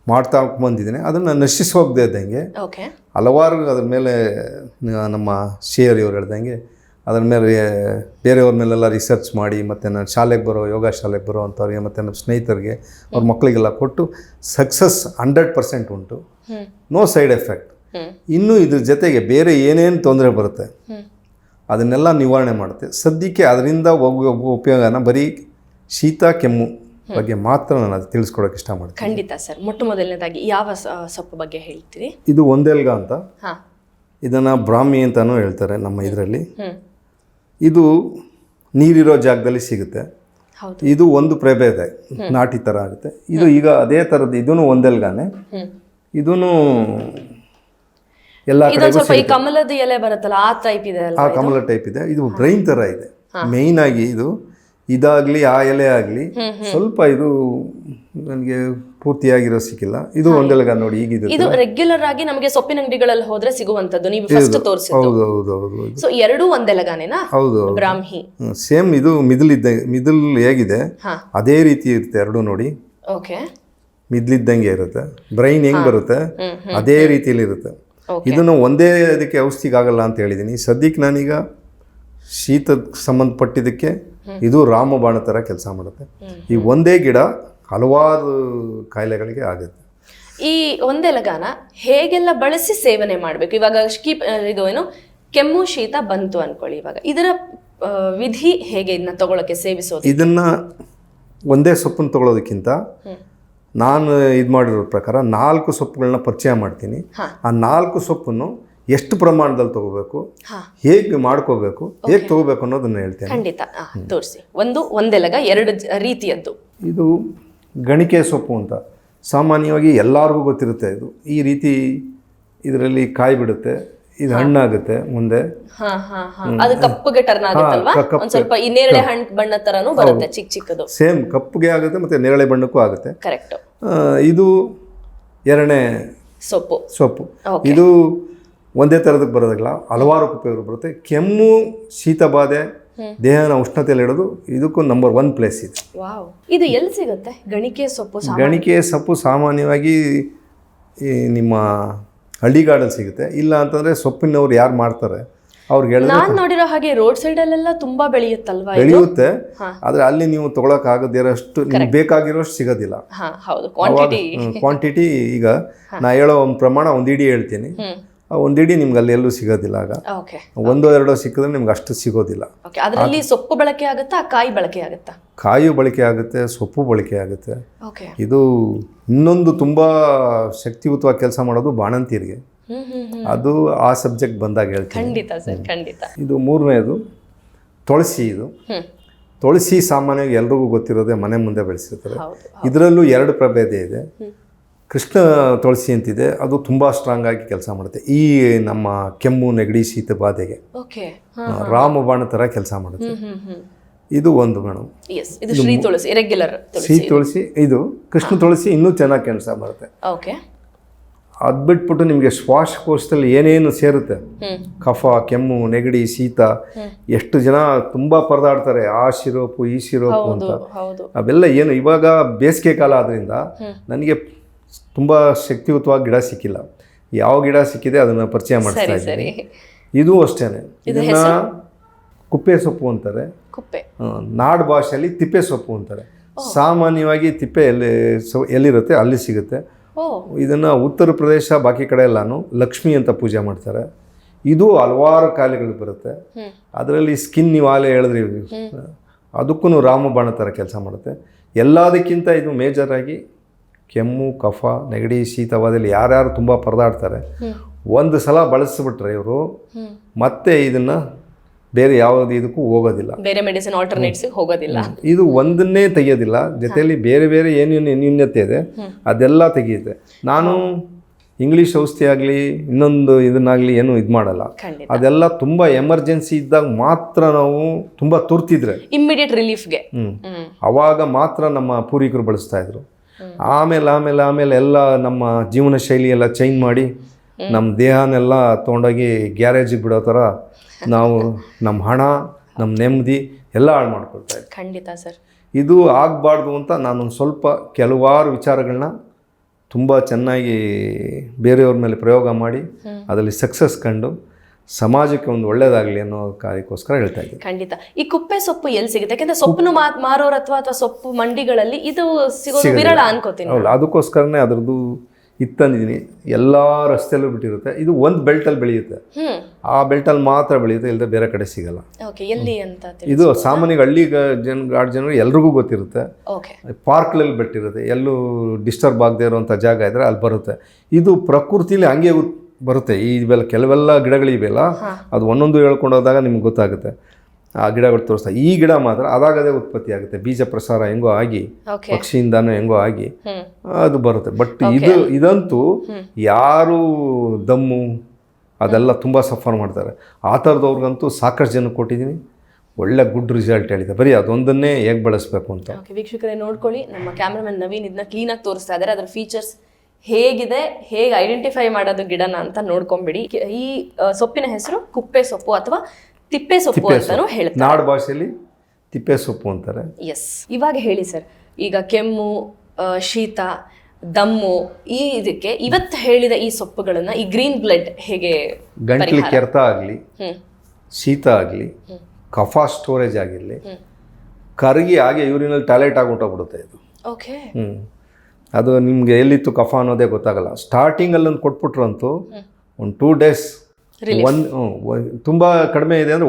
ಮಾಡ್ತಾ ಬಂದಿದ್ದೀನಿ. ಅದನ್ನು ನಶಿಸೋಗದೆ ಇದ್ದಂಗೆ ಹಲವಾರು ಅದ್ರ ಮೇಲೆ ನಮ್ಮ ಇವ್ರು ಹೇಳ್ದಂಗೆ ಅದ್ರ ಮೇಲೆ ಬೇರೆಯವ್ರ ಮೇಲೆಲ್ಲ ರಿಸರ್ಚ್ ಮಾಡಿ ಮತ್ತು ನಾನು ಶಾಲೆಗೆ ಬರೋ ಯೋಗ ಶಾಲೆಗೆ ಬರೋ ಅಂಥವ್ರಿಗೆ ಮತ್ತು ನಮ್ಮ ಸ್ನೇಹಿತರಿಗೆ ಅವ್ರ ಮಕ್ಕಳಿಗೆಲ್ಲ ಕೊಟ್ಟು ಸಕ್ಸಸ್ 100% ಉಂಟು. No side effect. ಇನ್ನೂ ಇದ್ರ ಜೊತೆಗೆ ಬೇರೆ ಏನೇನು ತೊಂದರೆ ಬರುತ್ತೆ ಅದನ್ನೆಲ್ಲ ನಿವಾರಣೆ ಮಾಡುತ್ತೆ. ಸದ್ಯಕ್ಕೆ ಅದರಿಂದ ಉಪಯೋಗನ ಬರೀ ಶೀತ ಕೆಮ್ಮು ಬಗ್ಗೆ ಮಾತ್ರ ನಾನು ಅದು ತಿಳಿಸ್ಕೊಡೋಕೆ ಇಷ್ಟಪಡ್ತೀನಿ. ಖಂಡಿತ ಸರ್. ಮೊದಲನೇದಾಗಿ ಯಾವ ಸೊಪ್ಪು ಬಗ್ಗೆ ಹೇಳ್ತೀರಿ? ಇದು ಒಂದೆಲ್ಗ ಅಂತ, ಇದನ್ನು ಬ್ರಾಹ್ಮಿ ಅಂತಲೂ ಹೇಳ್ತಾರೆ ನಮ್ಮ ಇದರಲ್ಲಿ. ಇದು ನೀರಿರೋ ಜಾಗದಲ್ಲಿ ಸಿಗುತ್ತೆ. ಇದು ಒಂದು ಪ್ರಭೇದ, ನಾಟಿ ಥರ ಆಗುತ್ತೆ. ಇದು ಈಗ ಅದೇ ಥರದ್ದು, ಇದೂ ಒಂದೆಲ್ಗಾನೆ. ಇದೂ ಎಲ್ಲ ಕಡೆ ಕಮಲದ ಎಲೆ ಬರುತ್ತಲ್ಲ ಆ ಟೈಪ್ ಇದೆ, ಆ ಕಮಲ ಟೈಪ್ ಇದೆ. ಇದು ಬ್ರೈನ್ ಥರ ಇದೆ. ಮೇಯ್ನ್ ಆಗಿ ಇದು ಇದಾಗಲಿ ಆ ಎಲೆ ಆಗಲಿ ಸ್ವಲ್ಪ ಇದು ನನಗೆ ಪೂರ್ತಿಯಾಗಿರೋ ಸಿಕ್ಕಿಲ್ಲ. ಇದು ಒಂದೆಲ್ಗ ನೋಡಿ ಈಗಿದೆ. ಇದು ರೆಗ್ಯುಲರ್ ಆಗಿ ನಮಗೆ ಸೊಪ್ಪಿನ ಅಂಗಡಿಗಳಲ್ಲಿ ಹೋದ್ರೆ ಸಿಗುವಂತದ್ದು, ನೀವು ಫಸ್ಟ್ ತೋರಿಸಿದ್ದು. ಹೌದು ಹೌದು ಹೌದು. ಸೊ ಎರಡೂ ಒಂದೆಲಗಾನೇನಾ? ಹೌದು, ಬ್ರಾಹ್ಮಿ ಸೇಮ್. ಇದು ಮಿದಲ್ ಹೇಗಿದೆ ಅದೇ ರೀತಿ ಇರುತ್ತೆ ಎರಡೂ ನೋಡಿ. ಓಕೆ, ಮಿದ್ಲಿದ್ದಂಗೆ ಇರುತ್ತೆ. ಬ್ರೈನ್ ಹೆಂಗ್ ಬರುತ್ತೆ ಅದೇ ರೀತಿಯಲ್ಲಿ ಇರುತ್ತೆ. ಇದನ್ನು ಒಂದೇ ಅದಕ್ಕೆ ಔಷಧಿಗಾಗಲ್ಲ ಅಂತ ಹೇಳಿದ್ದೀನಿ. ಸದ್ಯಕ್ಕೆ ನಾನೀಗ ಶೀತಕ್ಕೆ ಸಂಬಂಧಪಟ್ಟಿದ್ದಕ್ಕೆ ಇದು ರಾಮಬಾಣ ಥರ ಕೆಲಸ ಮಾಡುತ್ತೆ. ಈ ಒಂದೇ ಗಿಡ ಹಲವಾರು ಕಾಯಿಲೆಗಳಿಗೆ ಆಗುತ್ತೆ. ಈ ಒಂದೆಲಗಾನ ಹೇಗೆಲ್ಲ ಬಳಸಿ ಸೇವನೆ ಮಾಡಬೇಕು? ಇವಾಗ ಇದು ಏನು ಕೆಮ್ಮು ಶೀತ ಬಂತು ಅನ್ಕೊಳ್ಳಿ, ಇವಾಗ ಇದರ ವಿಧಿ ಹೇಗೆ ಇದನ್ನ ತಗೊಳಕ್ಕೆ ಸೇವಿಸೋದು? ಇದನ್ನ ಒಂದೇ ಸೊಪ್ಪನ್ನು ತಗೊಳ್ಳೋದಕ್ಕಿಂತ ನಾನು ಇದು ಮಾಡಿರೋ ಪ್ರಕಾರ 4 ಸೊಪ್ಪುಗಳನ್ನ ಪರಿಚಯ ಮಾಡ್ತೀನಿ. ಆ 4 ಸೊಪ್ಪನ್ನು ಎಷ್ಟು ಪ್ರಮಾಣದಲ್ಲಿ ತಗೋಬೇಕು, ಹೇಗೆ ಮಾಡ್ಕೋಬೇಕು, ಹೇಗೆ ತಗೋಬೇಕು ಅನ್ನೋದನ್ನ ಹೇಳ್ತೇನೆ. ಖಂಡಿತ ತೋರಿಸಿ. ಒಂದೆಲಗ ಎರಡು ರೀತಿಯದ್ದು. ಇದು ಗಣಿಕೆ ಸೊಪ್ಪು ಅಂತ ಸಾಮಾನ್ಯವಾಗಿ ಎಲ್ಲರಿಗೂ ಗೊತ್ತಿರುತ್ತೆ. ಇದು ಈ ರೀತಿ ಇದರಲ್ಲಿ ಕಾಯಿ ಬಿಡುತ್ತೆ, ಇದು ಹಣ್ಣಾಗುತ್ತೆ ಮುಂದೆ. ಅದು ಕಪ್ಪಗೆ ಟರ್ನ್ ಆಗುತ್ತಲ್ವಾ? ಒಂದು ಸ್ವಲ್ಪ ಈ ನೇರಳೆ ಹಣ್ಣು ಬಣ್ಣ ತರನೂ ಬರುತ್ತೆ, ಚಿಕ್ಕ ಚಿಕ್ಕದು. ಸೇಮ್ ಕಪ್ಪಗೆ ಆಗುತ್ತೆ ಮತ್ತೆ ನೇರಳೆ ಬಣ್ಣಕ್ಕೂ ಆಗುತ್ತೆ. ಕರೆಕ್ಟ್. ಇದು ಎರಡನೇ ಸೊಪ್ಪು. ಇದು ಒಂದೇ ಥರದಕ್ಕೆ ಬರೋದಿಲ್ಲ, ಹಲವಾರು ಉಪಯೋಗ ಬರುತ್ತೆ. ಕೆಮ್ಮು ಶೀತ ಬಾಧೆ ದೇಹನ ಉಷ್ಣತೆಯಲ್ಲಿ ಇಡೋದು ಇದಕ್ಕೂ ನಂಬರ್ 1 ಪ್ಲೇಸ್ ಇದೆ. ಇದು ಎಲ್ಲಿ ಸಿಗುತ್ತೆ ಗಣಿಕೆ ಸೊಪ್ಪು? ಗಣಿಕೆ ಸೊಪ್ಪು ಸಾಮಾನ್ಯವಾಗಿ ಈ ನಿಮ್ಮ ಹಳ್ಳಿಗಾಡಲ್ಲಿ ಸಿಗುತ್ತೆ. ಇಲ್ಲ ಅಂತಂದ್ರೆ ಸೊಪ್ಪಿನವ್ರು ಯಾರು ಮಾಡ್ತಾರೆ ಅವ್ರಿಗೆ ಹೇಳಿದ್ರೆ, ನಾನು ನೋಡಿರೋ ಹಾಗೆ ರೋಡ್ ಸೈಡ್ ಅಲ್ಲೆಲ್ಲ ತುಂಬಾ ಬೆಳೆಯುತ್ತಲ್ವಾ? ಬೆಳೆಯುತ್ತೆ, ಆದ್ರೆ ಅಲ್ಲಿ ನೀವು ತಗೊಳಕ್ ಆಗದಿರೋಷ್ಟು ನಿಮ್ಗೆ ಬೇಕಾಗಿರೋಷ್ಟು ಸಿಗೋದಿಲ್ಲ. ಕ್ವಾಂಟಿಟಿ ಈಗ ನಾ ಹೇಳೋ ಒಂದು ಪ್ರಮಾಣ ಒಂದು ಇಡಿ ಹೇಳ್ತೀನಿ, ಒಂದು ಇಡಿ ನಿಮ್ಗೆ ಅಲ್ಲಿ ಎಲ್ಲೂ ಸಿಗೋದಿಲ್ಲ. ಆಗ 1-2 ಸಿಕ್ಕಿದ್ರೆ ನಿಮ್ಗೆ ಅಷ್ಟು ಸಿಗೋದಿಲ್ಲ. ಅದರಲ್ಲಿ ಸೊಪ್ಪು ಬಳಕೆ ಆಗುತ್ತಾ, ಕಾಯಿ ಬಳಕೆ ಆಗುತ್ತಾ? ಕಾಯಿ ಬಳಕೆ ಆಗುತ್ತೆ, ಸೊಪ್ಪು ಬಳಕೆ ಆಗುತ್ತೆ. ಇದು ಇನ್ನೊಂದು ತುಂಬಾ ಶಕ್ತಿಯುತವಾಗಿ ಕೆಲಸ ಮಾಡೋದು ಬಾಣಂತಿಯರಿಗೆ. ಅದು ಆ ಸಬ್ಜೆಕ್ಟ್ ಬಂದಾಗ ಹೇಳ್ತೀನಿ. ಖಂಡಿತ ಸರ್, ಖಂಡಿತ. ಇದು 3ನೇದು ತುಳಸಿ. ಇದು ತುಳಸಿ ಸಾಮಾನ್ಯವಾಗಿ ಎಲ್ರಿಗೂ ಗೊತ್ತಿರೋದೇ, ಮನೆ ಮುಂದೆ ಬೆಳೆಸಿರ್ತಾರೆ. ಇದರಲ್ಲೂ 2 ಪ್ರಭೇದ ಇದೆ. ಕೃಷ್ಣ ತುಳಸಿ ಅಂತಿದೆ, ಅದು ತುಂಬ ಸ್ಟ್ರಾಂಗ್ ಆಗಿ ಕೆಲಸ ಮಾಡುತ್ತೆ ಈ ನಮ್ಮ ಕೆಮ್ಮು ನೆಗಡಿ ಶೀತ ಬಾಧೆಗೆ. ರಾಮಬಾಣ ಥರ ಕೆಲಸ ಮಾಡುತ್ತೆ. ಇದು ಒಂದು ಮೇಡಮ್. ಶ್ರೀ ತುಳಸಿ ರೆಗ್ಯುಲರ್ ಶ್ರೀ ತುಳಸಿ. ಇದು ಕೃಷ್ಣ ತುಳಸಿ ಇನ್ನೂ ಚೆನ್ನಾಗಿ ಕೆಲಸ ಮಾಡುತ್ತೆ. ಅದು ಬಿಟ್ಬಿಟ್ಟು ನಿಮಗೆ ಶ್ವಾಸಕೋಶದಲ್ಲಿ ಏನೇನು ಸೇರುತ್ತೆ, ಕಫ ಕೆಮ್ಮು ನೆಗಡಿ ಶೀತ, ಎಷ್ಟು ಜನ ತುಂಬ ಪರದಾಡ್ತಾರೆ ಆ ಸಿರೋಪು ಈ ಸಿರೋಪು ಅಂತ. ಅವೆಲ್ಲ ಏನು, ಇವಾಗ ಬೇಸಿಗೆ ಕಾಲ ಆದ್ರಿಂದ ನನಗೆ ತುಂಬ ಶಕ್ತಿಯುತವಾಗಿ ಗಿಡ ಸಿಕ್ಕಿಲ್ಲ. ಯಾವ ಗಿಡ ಸಿಕ್ಕಿದೆ ಅದನ್ನು ಪರಿಚಯ ಮಾಡಿಸ್ತಾ ಇದ್ದೀನಿ. ಇದು ಅಷ್ಟೇ, ಇದನ್ನ ಕುಪ್ಪೆ ಸೊಪ್ಪು ಅಂತಾರೆ, ನಾಡು ಭಾಷೆಯಲ್ಲಿ ತಿಪ್ಪೆ ಸೊಪ್ಪು ಅಂತಾರೆ. ಸಾಮಾನ್ಯವಾಗಿ ತಿಪ್ಪೆ ಎಲ್ಲಿರುತ್ತೆ ಅಲ್ಲಿ ಸಿಗುತ್ತೆ. ಇದನ್ನು ಉತ್ತರ ಪ್ರದೇಶ ಬಾಕಿ ಕಡೆ ಎಲ್ಲಾನು ಲಕ್ಷ್ಮಿ ಅಂತ ಪೂಜೆ ಮಾಡ್ತಾರೆ. ಇದು ಹಲವಾರು ಕಾಯಿಲೆಗಳು ಬರುತ್ತೆ. ಅದರಲ್ಲಿ ಸ್ಕಿನ್ ನೀವು ಆಲೆ ಹೇಳಿದ್ರಿ, ಅದಕ್ಕೂ ರಾಮಬಾಣ ಥರ ಕೆಲಸ ಮಾಡುತ್ತೆ. ಎಲ್ಲದಕ್ಕಿಂತ ಇದು ಮೇಜರ್ ಆಗಿ ಕೆಮ್ಮು ಕಫ ನೆಗಡಿ ಶೀತವಾದಲ್ಲಿ ಯಾರ್ಯಾರು ತುಂಬ ಪರದಾಡ್ತಾರೆ, ಒಂದು ಸಲ ಬಳಸಿಬಿಟ್ರೆ ಇವರು ಮತ್ತೆ ಇದನ್ನು ಬೇರೆ ಯಾವುದೇ ಇದಕ್ಕೂ ಹೋಗೋದಿಲ್ಲ, ಬೇರೆ ಮೆಡಿಸಿನ್ ಆಲ್ಟರ್ನೇಟ್ಸ್ ಹೋಗೋದಿಲ್ಲ. ಇದು ಒಂದನ್ನೇ ತೆಗಿಯೋದಿಲ್ಲ, ಜೊತೆಯಲ್ಲಿ ಬೇರೆ ಬೇರೆ ಏನೇನು ನ್ಯೂನ್ಯತೆ ಇದೆ ಅದೆಲ್ಲ ತೆಗೆಯುತ್ತೆ. ನಾನು ಇಂಗ್ಲೀಷ್ ಔಷಧಿ ಆಗಲಿ ಇನ್ನೊಂದು ಇದನ್ನಾಗಲಿ ಏನು ಇದು ಮಾಡಲ್ಲ. ಅದೆಲ್ಲ ತುಂಬ ಎಮರ್ಜೆನ್ಸಿ ಇದ್ದಾಗ ಮಾತ್ರ ನಾವು ತುಂಬ ತುರ್ತಿದ್ರೆ ಇಮ್ಮಿಡಿಯೇಟ್ ರಿಲೀಫ್ಗೆ ಅವಾಗ ಮಾತ್ರ ನಮ್ಮ ಪೂರ್ವಿಕರು ಬಳಸ್ತಾ ಇದ್ರು. ಆಮೇಲೆ ಎಲ್ಲ ನಮ್ಮ ಜೀವನ ಶೈಲಿ ಎಲ್ಲ ಚೇಂಜ್ ಮಾಡಿ ನಮ್ಮ ದೇಹನೆಲ್ಲ ತೊಗೊಂಡೋಗಿ ಗ್ಯಾರೇಜಿಗೆ ಬಿಡೋ ಥರ ನಾವು ನಮ್ಮ ಹಣ ನಮ್ಮ ನೆಮ್ಮದಿ ಎಲ್ಲ ಹಾಳು ಮಾಡ್ಕೊಳ್ತಾ ಇದ್ದೀವಿ. ಖಂಡಿತ ಸರ್. ಇದು ಆಗಬಾರ್ದು ಅಂತ ನಾನೊಂದು ಸ್ವಲ್ಪ ಕೆಲವಾರು ವಿಚಾರಗಳನ್ನ ತುಂಬ ಚೆನ್ನಾಗಿ ಬೇರೆಯವ್ರ ಮೇಲೆ ಪ್ರಯೋಗ ಮಾಡಿ ಅದರಲ್ಲಿ ಸಕ್ಸಸ್ ಕಂಡು ಸಮಾಜಕ್ಕೆ ಒಂದು ಒಳ್ಳೇದಾಗಲಿ ಅನ್ನೋ ಕಾರ್ಯಕ್ಕೋಸ್ಕರ ಹೇಳ್ತಾ ಇದ್ದೀನಿ. ಖಂಡಿತ. ಈ ಕುಪ್ಪೆ ಸೊಪ್ಪು ಎಲ್ಲಿ ಸಿಗುತ್ತೆ? ಯಾಕಂದ್ರೆ ಸೊಪ್ಪನ್ನು ಮಾರೋರು ಅಥವಾ ಸೊಪ್ಪು ಮಂಡಿಗಳಲ್ಲಿ ಇದು ಸಿಗೋದು ವಿರಳ ಅನ್ಕೋತೀನಿ. ಹೌದು, ಅದಕ್ಕೋಸ್ಕರನೇ ಅದರದ್ದು ಇತ್ತಂದಿದ್ದೀನಿ. ಎಲ್ಲ ರಸ್ತೆಯಲ್ಲೂ ಬಿಟ್ಟಿರುತ್ತೆ. ಇದು ಒಂದು ಬೆಲ್ಟಲ್ಲಿ ಬೆಳೆಯುತ್ತೆ, ಆ ಬೆಲ್ಟಲ್ಲಿ ಮಾತ್ರ ಬೆಳೆಯುತ್ತೆ, ಇಲ್ಲದೆ ಬೇರೆ ಕಡೆ ಸಿಗಲ್ಲ. ಎಲ್ಲಿ ಅಂತ ಇದು ಸಾಮಾನ್ಯವಾಗಿ ಹಳ್ಳಿ ಜನರು ಎಲ್ರಿಗೂ ಗೊತ್ತಿರುತ್ತೆ. ಪಾರ್ಕ್ಗಳಲ್ಲಿ ಬಿಟ್ಟಿರುತ್ತೆ, ಎಲ್ಲೂ ಡಿಸ್ಟರ್ಬ್ ಆಗದೆ ಇರುವಂಥ ಜಾಗ ಇದ್ದರೆ ಅಲ್ಲಿ ಬರುತ್ತೆ. ಇದು ಪ್ರಕೃತಿಲಿ ಹಂಗೆ ಬರುತ್ತೆ. ಇವೆಲ್ಲ ಕೆಲವೆಲ್ಲ ಗಿಡಗಳಿವೆಲ್ಲ, ಅದು ಒಂದೊಂದು ಹೇಳ್ಕೊಂಡು ಹೋದಾಗ ನಿಮ್ಗೆ ಗೊತ್ತಾಗುತ್ತೆ. ಆ ಗಿಡಗಳು ತೋರಿಸ್ತಾ ಈ ಗಿಡ ಮಾತ್ರ ಅದಾಗದೇ ಉತ್ಪತ್ತಿ ಆಗುತ್ತೆ. ಬೀಜ ಪ್ರಸಾರ ಹೆಂಗೋ ಆಗಿ, ಪಕ್ಷಿಯಿಂದಾನು ಹೆಂಗೋ ಆಗಿ ಅದು ಬರುತ್ತೆ. ಬಟ್ ಇದಂತೂ ಯಾರು ದಮ್ಮು ಅದೆಲ್ಲ ತುಂಬ ಸಫರ್ ಮಾಡ್ತಾರೆ. ಆ ಥರದವ್ರಿಗಂತೂ ಸಾಕಷ್ಟು ಜನಕ್ಕೆ ಕೊಟ್ಟಿದ್ದೀನಿ, ಒಳ್ಳೆ ಗುಡ್ ರಿಸಲ್ಟ್ ಹೇಳಿದೆ. ಬರೀ ಅದೊಂದನ್ನೇ ಹೇಗೆ ಬಳಸಬೇಕು ಅಂತ. ವೀಕ್ಷಕರೇ ನೋಡ್ಕೊಳ್ಳಿ, ನಮ್ಮ ಕ್ಯಾಮ್ರಾಮನ್ ನವೀನ್ ಇದನ್ನ ಕ್ಲೀನಾಗಿ ತೋರಿಸ್ತಾ ಇದ್ದಾರೆ. ಅದರ ಫೀಚರ್ಸ್ ಹೇಗಿದೆ, ಹೇಗೆ ಐಡೆಂಟಿಫೈ ಮಾಡೋದು ಗಿಡನ ಅಂತ ನೋಡ್ಕೊಂಬಿಡಿ. ಈ ಸೊಪ್ಪಿನ ಹೆಸರು ಕುಪ್ಪೆ ಸೊಪ್ಪು ಅಥವಾ ತಿಪ್ಪೆ ಸೊಪ್ಪು ಅಂತಾನು ಹೇಳ್ತಾರೆ. ನಾಡು ಭಾಷೆಯಲ್ಲಿ ತಿಪ್ಪೆ ಸೊಪ್ಪು ಅಂತಾರೆ. ಎಸ್. ಇವಾಗ ಹೇಳಿ ಸರ್, ಈಗ ಕೆಮ್ಮು, ಶೀತ, ದಮ್ಮು, ಇದಕ್ಕೆ ಇವತ್ತು ಹೇಳಿದ ಈ ಸೊಪ್ಪುಗಳನ್ನ, ಈ ಗ್ರೀನ್ ಬ್ಲಡ್ ಹೇಗೆ, ಗಂಟ್ಲಿ ಕೆರೆತ ಆಗಲಿ, ಶೀತ ಆಗಲಿ, ಕಫ ಸ್ಟೋರೇಜ್ ಆಗಿರಲಿ, ಕರಗಿ ಹಾಗೆ ಯೂರಿನಲ್ಲಿ ಟಾಯ್ಲೆಟ್ ಆಗಿ ಹೊಂಟೋಗ್ಬಿಡುತ್ತೆ ಇದು. ಓಕೆ. ಅದು ನಿಮಗೆ ಎಲ್ಲಿತ್ತು ಕಫ ಅನ್ನೋದೇ ಗೊತ್ತಾಗಲ್ಲ. ಸ್ಟಾರ್ಟಿಂಗಲ್ಲಿ ಒಂದು ಕೊಟ್ಬಿಟ್ರು ಅಂತೂ ಒಂದು 2 days ತುಂಬ ಕಡಿಮೆ ಇದೆ ಅಂದರೆ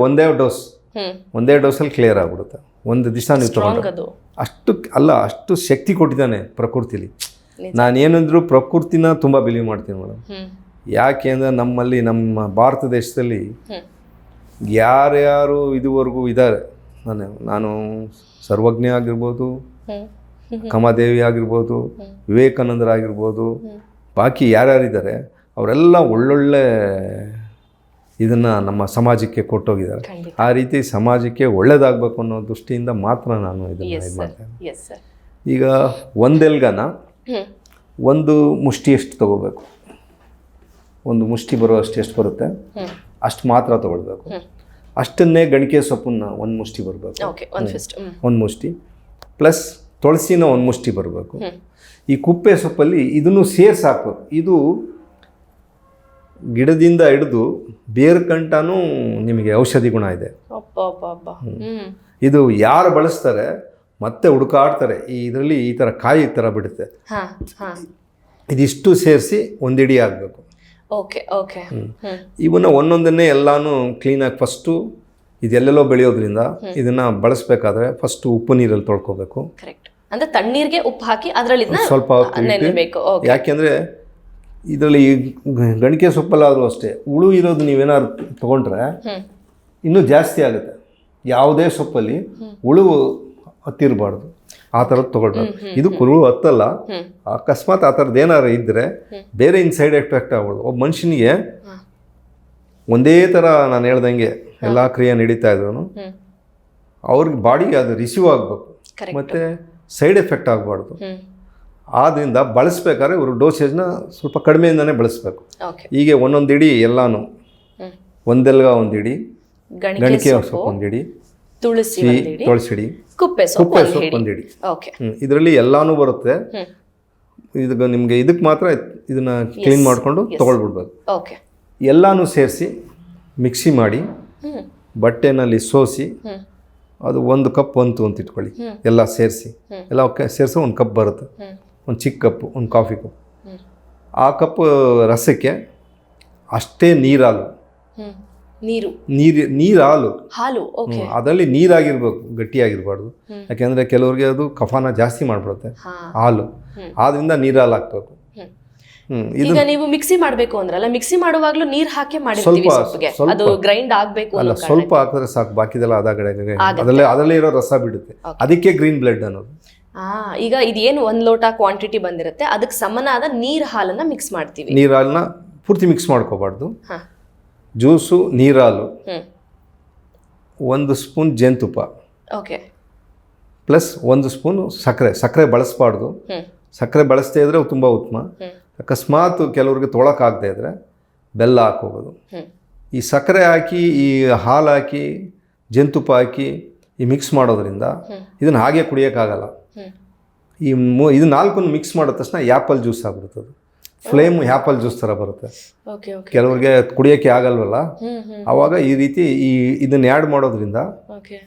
ಒಂದೇ ಡೋಸಲ್ಲಿ ಕ್ಲಿಯರ್ ಆಗಿಬಿಡುತ್ತೆ. ಒಂದು ದಿವಸ ನೀವು ತಗೊಂಡು ಅಷ್ಟು ಶಕ್ತಿ ಕೊಟ್ಟಿದ್ದಾನೆ ಪ್ರಕೃತಿಲಿ. ನಾನೇನಂದ್ರು ಪ್ರಕೃತಿನ ತುಂಬ ಬಿಲೀವ್ ಮಾಡ್ತೀನಿ ಮೇಡಮ್. ಯಾಕೆ ಅಂದರೆ ನಮ್ಮಲ್ಲಿ ನಮ್ಮ ಭಾರತ ದೇಶದಲ್ಲಿ ಯಾರ್ಯಾರು ಇದುವರೆಗೂ ಇದ್ದಾರೆ, ನಾನು ಸರ್ವಜ್ಞ ಆಗಿರ್ಬೋದು, ಕಮಾದೇವಿ ಆಗಿರ್ಬೋದು, ವಿವೇಕಾನಂದರಾಗಿರ್ಬೋದು, ಬಾಕಿ ಯಾರ್ಯಾರಿದ್ದಾರೆ ಅವರೆಲ್ಲ ಒಳ್ಳೊಳ್ಳೆ ಇದನ್ನು ನಮ್ಮ ಸಮಾಜಕ್ಕೆ ಕೊಟ್ಟೋಗಿದ್ದಾರೆ. ಆ ರೀತಿ ಸಮಾಜಕ್ಕೆ ಒಳ್ಳೇದಾಗಬೇಕು ಅನ್ನೋ ದೃಷ್ಟಿಯಿಂದ ಮಾತ್ರ ನಾನು ಇದನ್ನು ಇದು ಮಾಡ್ತೇನೆ. ಈಗ ಒಂದೆಲ್ಗನ ಒಂದು ಮುಷ್ಟಿಯಷ್ಟು ತೊಗೋಬೇಕು. ಒಂದು ಮುಷ್ಟಿ ಬರುವಷ್ಟು ಎಷ್ಟು ಬರುತ್ತೆ ಅಷ್ಟು ಮಾತ್ರ ತೊಗೊಳ್ಬೇಕು. ಅಷ್ಟನ್ನೇ ಗಣಿಕೆ ಸೊಪ್ಪನ್ನ ಒಂದು ಮುಷ್ಟಿ ಬರಬೇಕು, ಒಂದು ಮುಷ್ಟಿ ಪ್ಲಸ್ ತುಳಸಿನ ಒಂದು ಮುಷ್ಟಿ ಬರಬೇಕು. ಈ ಕುಪ್ಪೆ ಸೊಪ್ಪಲ್ಲಿ ಇದನ್ನು ಸೇರಿಸಿ ಹಾಕ್ಬೇಕು. ಇದು ಗಿಡದಿಂದ ಹಿಡಿದು ಬೇರು ಕಂಟನೂ ನಿಮಗೆ ಔಷಧಿ ಗುಣ ಇದೆ. ಇದು ಯಾರು ಬಳಸ್ತಾರೆ ಮತ್ತೆ ಹುಡುಕಾಡ್ತಾರೆ. ಇದರಲ್ಲಿ ಈ ಥರ ಕಾಯಿ ಥರ ಬಿಡುತ್ತೆ. ಇದಿಷ್ಟು ಸೇರಿಸಿ ಒಂದಿಡಿ ಆಗಬೇಕು. ಇವನ್ನ ಒಂದೊಂದನ್ನೇ ಎಲ್ಲಾನು ಕ್ಲೀನಾಗಿ ಫಸ್ಟು ಇದೆಲ್ಲೆಲ್ಲೋ ಬೆಳೆಯೋದ್ರಿಂದ ಇದನ್ನು ಬಳಸಬೇಕಾದ್ರೆ ಫಸ್ಟು ಉಪ್ಪು ನೀರಲ್ಲಿ ತೊಳ್ಕೊಬೇಕು. ಅಂದರೆ ತಣ್ಣೀರಿಗೆ ಉಪ್ಪು ಹಾಕಿ ಅದರಲ್ಲಿ ಸ್ವಲ್ಪ ಯಾಕೆಂದರೆ ಇದರಲ್ಲಿ ಗಣಿಕೆ ಸೊಪ್ಪಲ್ಲಾದರೂ ಅಷ್ಟೇ ಹುಳು ಇರೋದು ನೀವೇನಾದ್ರು ತೊಗೊಂಡ್ರೆ ಇನ್ನೂ ಜಾಸ್ತಿ ಆಗುತ್ತೆ. ಯಾವುದೇ ಸೊಪ್ಪಲ್ಲಿ ಹುಳು ಹತ್ತಿರಬಾರ್ದು, ಆ ಥರದ್ದು ತೊಗೊಳ್ಬೇಕು. ಇದು ಹುಳು ಹತ್ತಲ್ಲ, ಅಕಸ್ಮಾತ್ ಆ ಥರದ್ದು ಏನಾರು ಇದ್ದರೆ ಬೇರೆ ಸೈಡ್ ಎಫೆಕ್ಟ್ ಆಗ್ಬೋದು. ಒಬ್ಬ ಮನುಷ್ಯನಿಗೆ ಒಂದೇ ಥರ ನಾನು ಹೇಳ್ದಂಗೆ ಎಲ್ಲ ಕ್ರಿಯೆ ನಡೀತಾ ಇದ್ರು ಅವ್ರಿಗೆ ಬಾಡಿಗೆ ಅದು ರಿಸೀವ್ ಆಗಬೇಕು, ಮತ್ತು ಸೈಡ್ ಎಫೆಕ್ಟ್ ಆಗಬಾರ್ದು. ಆದ್ದರಿಂದ ಬಳಸ್ಬೇಕಾದ್ರೆ ಇವರು ಡೋಸೇಜ್ನ ಸ್ವಲ್ಪ ಕಡಿಮೆಯಿಂದನೇ ಬಳಸಬೇಕು. ಹೀಗೆ ಒಂದೊಂದು ಇಡಿ ಎಲ್ಲಾನು, ಒಂದೆಲ್ಗ ಒಂದಿಡಿ, ಗಣಿಕೆ ಸೊಪ್ಪು ಒಂದಿಡಿ, ತುಳಸಿಡಿ, ಕುಪ್ಪೆ ಸೊಪ್ಪು ಒಂದಿಡಿ. ಇದರಲ್ಲಿ ಎಲ್ಲಾನು ಬರುತ್ತೆ. ಇದು ನಿಮಗೆ ಇದಕ್ಕೆ ಮಾತ್ರ ಇದನ್ನ ಕ್ಲೀನ್ ಮಾಡಿಕೊಂಡು ತೊಗೊಳ್ಬಿಡ್ಬೇಕು. ಎಲ್ಲಾನು ಸೇರಿಸಿ ಮಿಕ್ಸಿ ಮಾಡಿ ಬಟ್ಟೆನಲ್ಲಿ ಸೋಸಿ ಅದು 1 ಕಪ್ ಅಂತ ಇಟ್ಕೊಳ್ಳಿ. ಎಲ್ಲ ಸೇರಿಸಿ ಎಲ್ಲ ಸೇರಿಸಿ 1 ಕಪ್ ಬರುತ್ತೆ. ಒಂದು ಚಿಕ್ಕ ಕಪ್ಪು, ಒಂದು ಕಾಫಿ ಕಪ್. ಆ ಕಪ್ ರಸಕ್ಕೆ ಅಷ್ಟೇ ನೀರಾಲು, ಹಾಲು ಅದರಲ್ಲಿ ನೀರಾಗಿರ್ಬೇಕು, ಗಟ್ಟಿಯಾಗಿರ್ಬಾರ್ದು. ಯಾಕೆಂದರೆ ಕೆಲವ್ರಿಗೆ ಅದು ಕಫಾನ ಜಾಸ್ತಿ ಮಾಡಿಬಿಡುತ್ತೆ ಹಾಲು. ಆದ್ರಿಂದ ನೀರಾಲು ಹಾಕ್ಬೇಕು. ಈಗ ನೀವು ಮಿಕ್ಸಿ ಮಾಡಬೇಕು ಅಂದ್ರಲ್ಲ, ಮಿಕ್ಸಿ ಮಾಡುವಾಗಲೂ ನೀರು ಹಾಕಿ ಮಾಡಿರ್ತೀವಿ ಸೊಪ್ಪಿಗೆ, ಅದು ಗ್ರೈಂಡ್ ಆಗಬೇಕು ಅಲ್ಲ, ಸ್ವಲ್ಪ ಹಾಕಿದ್ರೆ ಸಾಕು. ಬಾಕಿದೆಲ್ಲ ಅದರಲ್ಲೇ ಇರೋ ರಸ ಬಿಡುತ್ತೆ. ಅದಕ್ಕೆ ಗ್ರೀನ್ ಬ್ಲಡ್ ಅನ್ನೋದು. ಈಗ ಇದೇನು 1 ಲೋಟ ಕ್ವಾಂಟಿಟಿ ಬಂದಿರುತ್ತೆ, ಅದಕ್ಕೆ ಸಮನಾದ ನೀರು ಹಾಲನ್ನ ಮಿಕ್ಸ್ ಮಾಡ್ತೀವಿ. ನೀರು ಹಾಲನ್ನ ಪೂರ್ತಿ ಮಿಕ್ಸ್ ಮಾಡ್ಕೋಬಾರ್ದು. ಜ್ಯೂಸು, ನೀರಾಲು, 1 ಸ್ಪೂನ್ ಜೇನುತುಪ್ಪ, ಪ್ಲಸ್ 1 ಸ್ಪೂನ್ ಸಕ್ಕರೆ ಬಳಸಬಾರ್ದು. ಸಕ್ಕರೆ ಬಳಸದೇ ಇದ್ರೆ ತುಂಬ ಉತ್ತಮ. ಅಕಸ್ಮಾತ್ ಕೆಲವ್ರಿಗೆ ತೊಳಕಾಗದೇ ಇದ್ರೆ ಬೆಲ್ಲ ಹಾಕೋಬೋದು. ಈ ಸಕ್ಕರೆ ಹಾಕಿ, ಈ ಹಾಲು ಹಾಕಿ, ಜೇನುತುಪ್ಪ ಹಾಕಿ ಈ ಮಿಕ್ಸ್ ಮಾಡೋದ್ರಿಂದ ಇದನ್ನು ಹಾಗೆ ಕುಡಿಯೋಕ್ಕಾಗಲ್ಲ. ಇದು 4 ಮಿಕ್ಸ್ ಮಾಡಿದ ತಕ್ಷಣ ಆ್ಯಪಲ್ ಜ್ಯೂಸ್ ಆಗ್ಬಿಡುತ್ತದೆ. ಫ್ಲೇಮ್ ಆ್ಯಪಲ್ ಜ್ಯೂಸ್ ಥರ ಬರುತ್ತೆ. ಓಕೆ ಓಕೆ ಕೆಲವ್ರಿಗೆ ಕುಡಿಯೋಕ್ಕೆ ಆಗಲ್ವಲ್ಲ, ಆವಾಗ ಈ ರೀತಿ ಇದನ್ನ ಆ್ಯಡ್ ಮಾಡೋದ್ರಿಂದ ಓಕೆ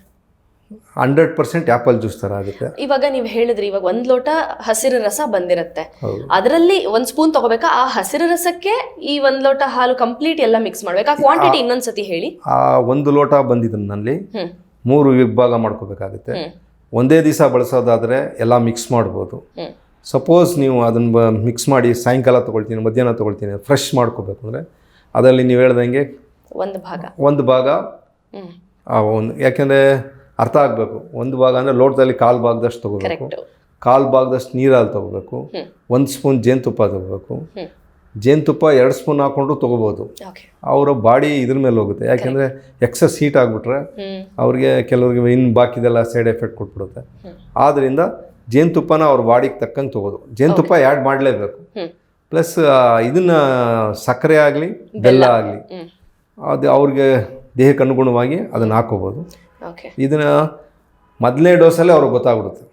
100% ಆ್ಯಪಲ್ ಜ್ಯೂಸ್ ಥರ ಆಗುತ್ತೆ. ಇವಾಗ ನೀವು ಹೇಳಿದ್ರಿ ಇವಾಗ 1 ಲೋಟ ಹಸಿರು ರಸ ಬಂದಿರುತ್ತೆ, ಅದರಲ್ಲಿ 1 ಸ್ಪೂನ್ ತಗೋಬೇಕಾ? ಆ ಹಸಿರು ರಸಕ್ಕೆ ಈ 1 ಲೋಟ ಹಾಲು ಕಂಪ್ಲೀಟ್ ಎಲ್ಲ ಮಿಕ್ಸ್ ಮಾಡ್ಬೇಕಾ? ಕ್ವಾಂಟಿಟಿ ಇನ್ನೊಂದ್ಸತಿ ಹೇಳಿ. ಆ 1 ಲೋಟ ಬಂದಿದ್ದಲ್ಲಿ 3 ವಿಭಾಗ ಮಾಡ್ಕೋಬೇಕಾಗುತ್ತೆ. ಒಂದೇ ದಿವಸ ಬಳಸೋದಾದರೆ ಎಲ್ಲ ಮಿಕ್ಸ್ ಮಾಡ್ಬೋದು. ಸಪೋಸ್ ನೀವು ಅದನ್ನು ಮಿಕ್ಸ್ ಮಾಡಿ ಸಾಯಂಕಾಲ ತೊಗೊಳ್ತೀನಿ, ಮಧ್ಯಾಹ್ನ ತೊಗೊಳ್ತೀನಿ, ಫ್ರೆಶ್ ಮಾಡ್ಕೋಬೇಕು ಅಂದರೆ ಅದರಲ್ಲಿ ನೀವು ಹೇಳ್ದಂಗೆ ಒಂದು ಭಾಗ ಯಾಕೆಂದರೆ ಅರ್ಥ ಆಗಬೇಕು, ಒಂದು ಭಾಗ ಅಂದರೆ ಲೋಟದಲ್ಲಿ 1/4 ಭಾಗದಷ್ಟು ತೊಗೋಬೇಕು, 1/4 ಭಾಗದಷ್ಟು ನೀರಲ್ಲಿ ತೊಗೋಬೇಕು, 1 ಸ್ಪೂನ್ ಜೇನುತುಪ್ಪ ತೊಗೋಬೇಕು. ಜೇನುತುಪ್ಪ 2 ಸ್ಪೂನ್ ಹಾಕೊಂಡ್ರು ತೊಗೋಬೋದು. ಅವರ ಬಾಡಿ ಇದ್ರ ಮೇಲೆ ಹೋಗುತ್ತೆ, ಯಾಕೆಂದರೆ ಎಕ್ಸಸ್ ಹೀಟ್ ಆಗಿಬಿಟ್ರೆ ಅವ್ರಿಗೆ ಕೆಲವ್ರಿಗೆ ಇನ್ನು ಬಾಕಿದೆಲ್ಲ ಸೈಡ್ ಎಫೆಕ್ಟ್ ಕೊಟ್ಬಿಡುತ್ತೆ. ಆದ್ದರಿಂದ ಜೇನುತುಪ್ಪನ ಅವ್ರ ಬಾಡಿಗೆ ತಕ್ಕಂಗೆ ತೊಗೋದು. ಜೇನುತುಪ್ಪ ಆ್ಯಡ್ ಮಾಡಲೇಬೇಕು. ಪ್ಲಸ್ ಇದನ್ನು ಸಕ್ಕರೆ ಆಗಲಿ ಬೆಲ್ಲ ಆಗಲಿ ಅದು ಅವ್ರಿಗೆ ದೇಹಕ್ಕೆ ಅನುಗುಣವಾಗಿ ಅದನ್ನು ಹಾಕೋಬೋದು. ಇದನ್ನು ಮೊದಲನೇ ಡೋಸಲ್ಲೇ ಅವ್ರಿಗೆ ಗೊತ್ತಾಗ್ಬಿಡುತ್ತೆ.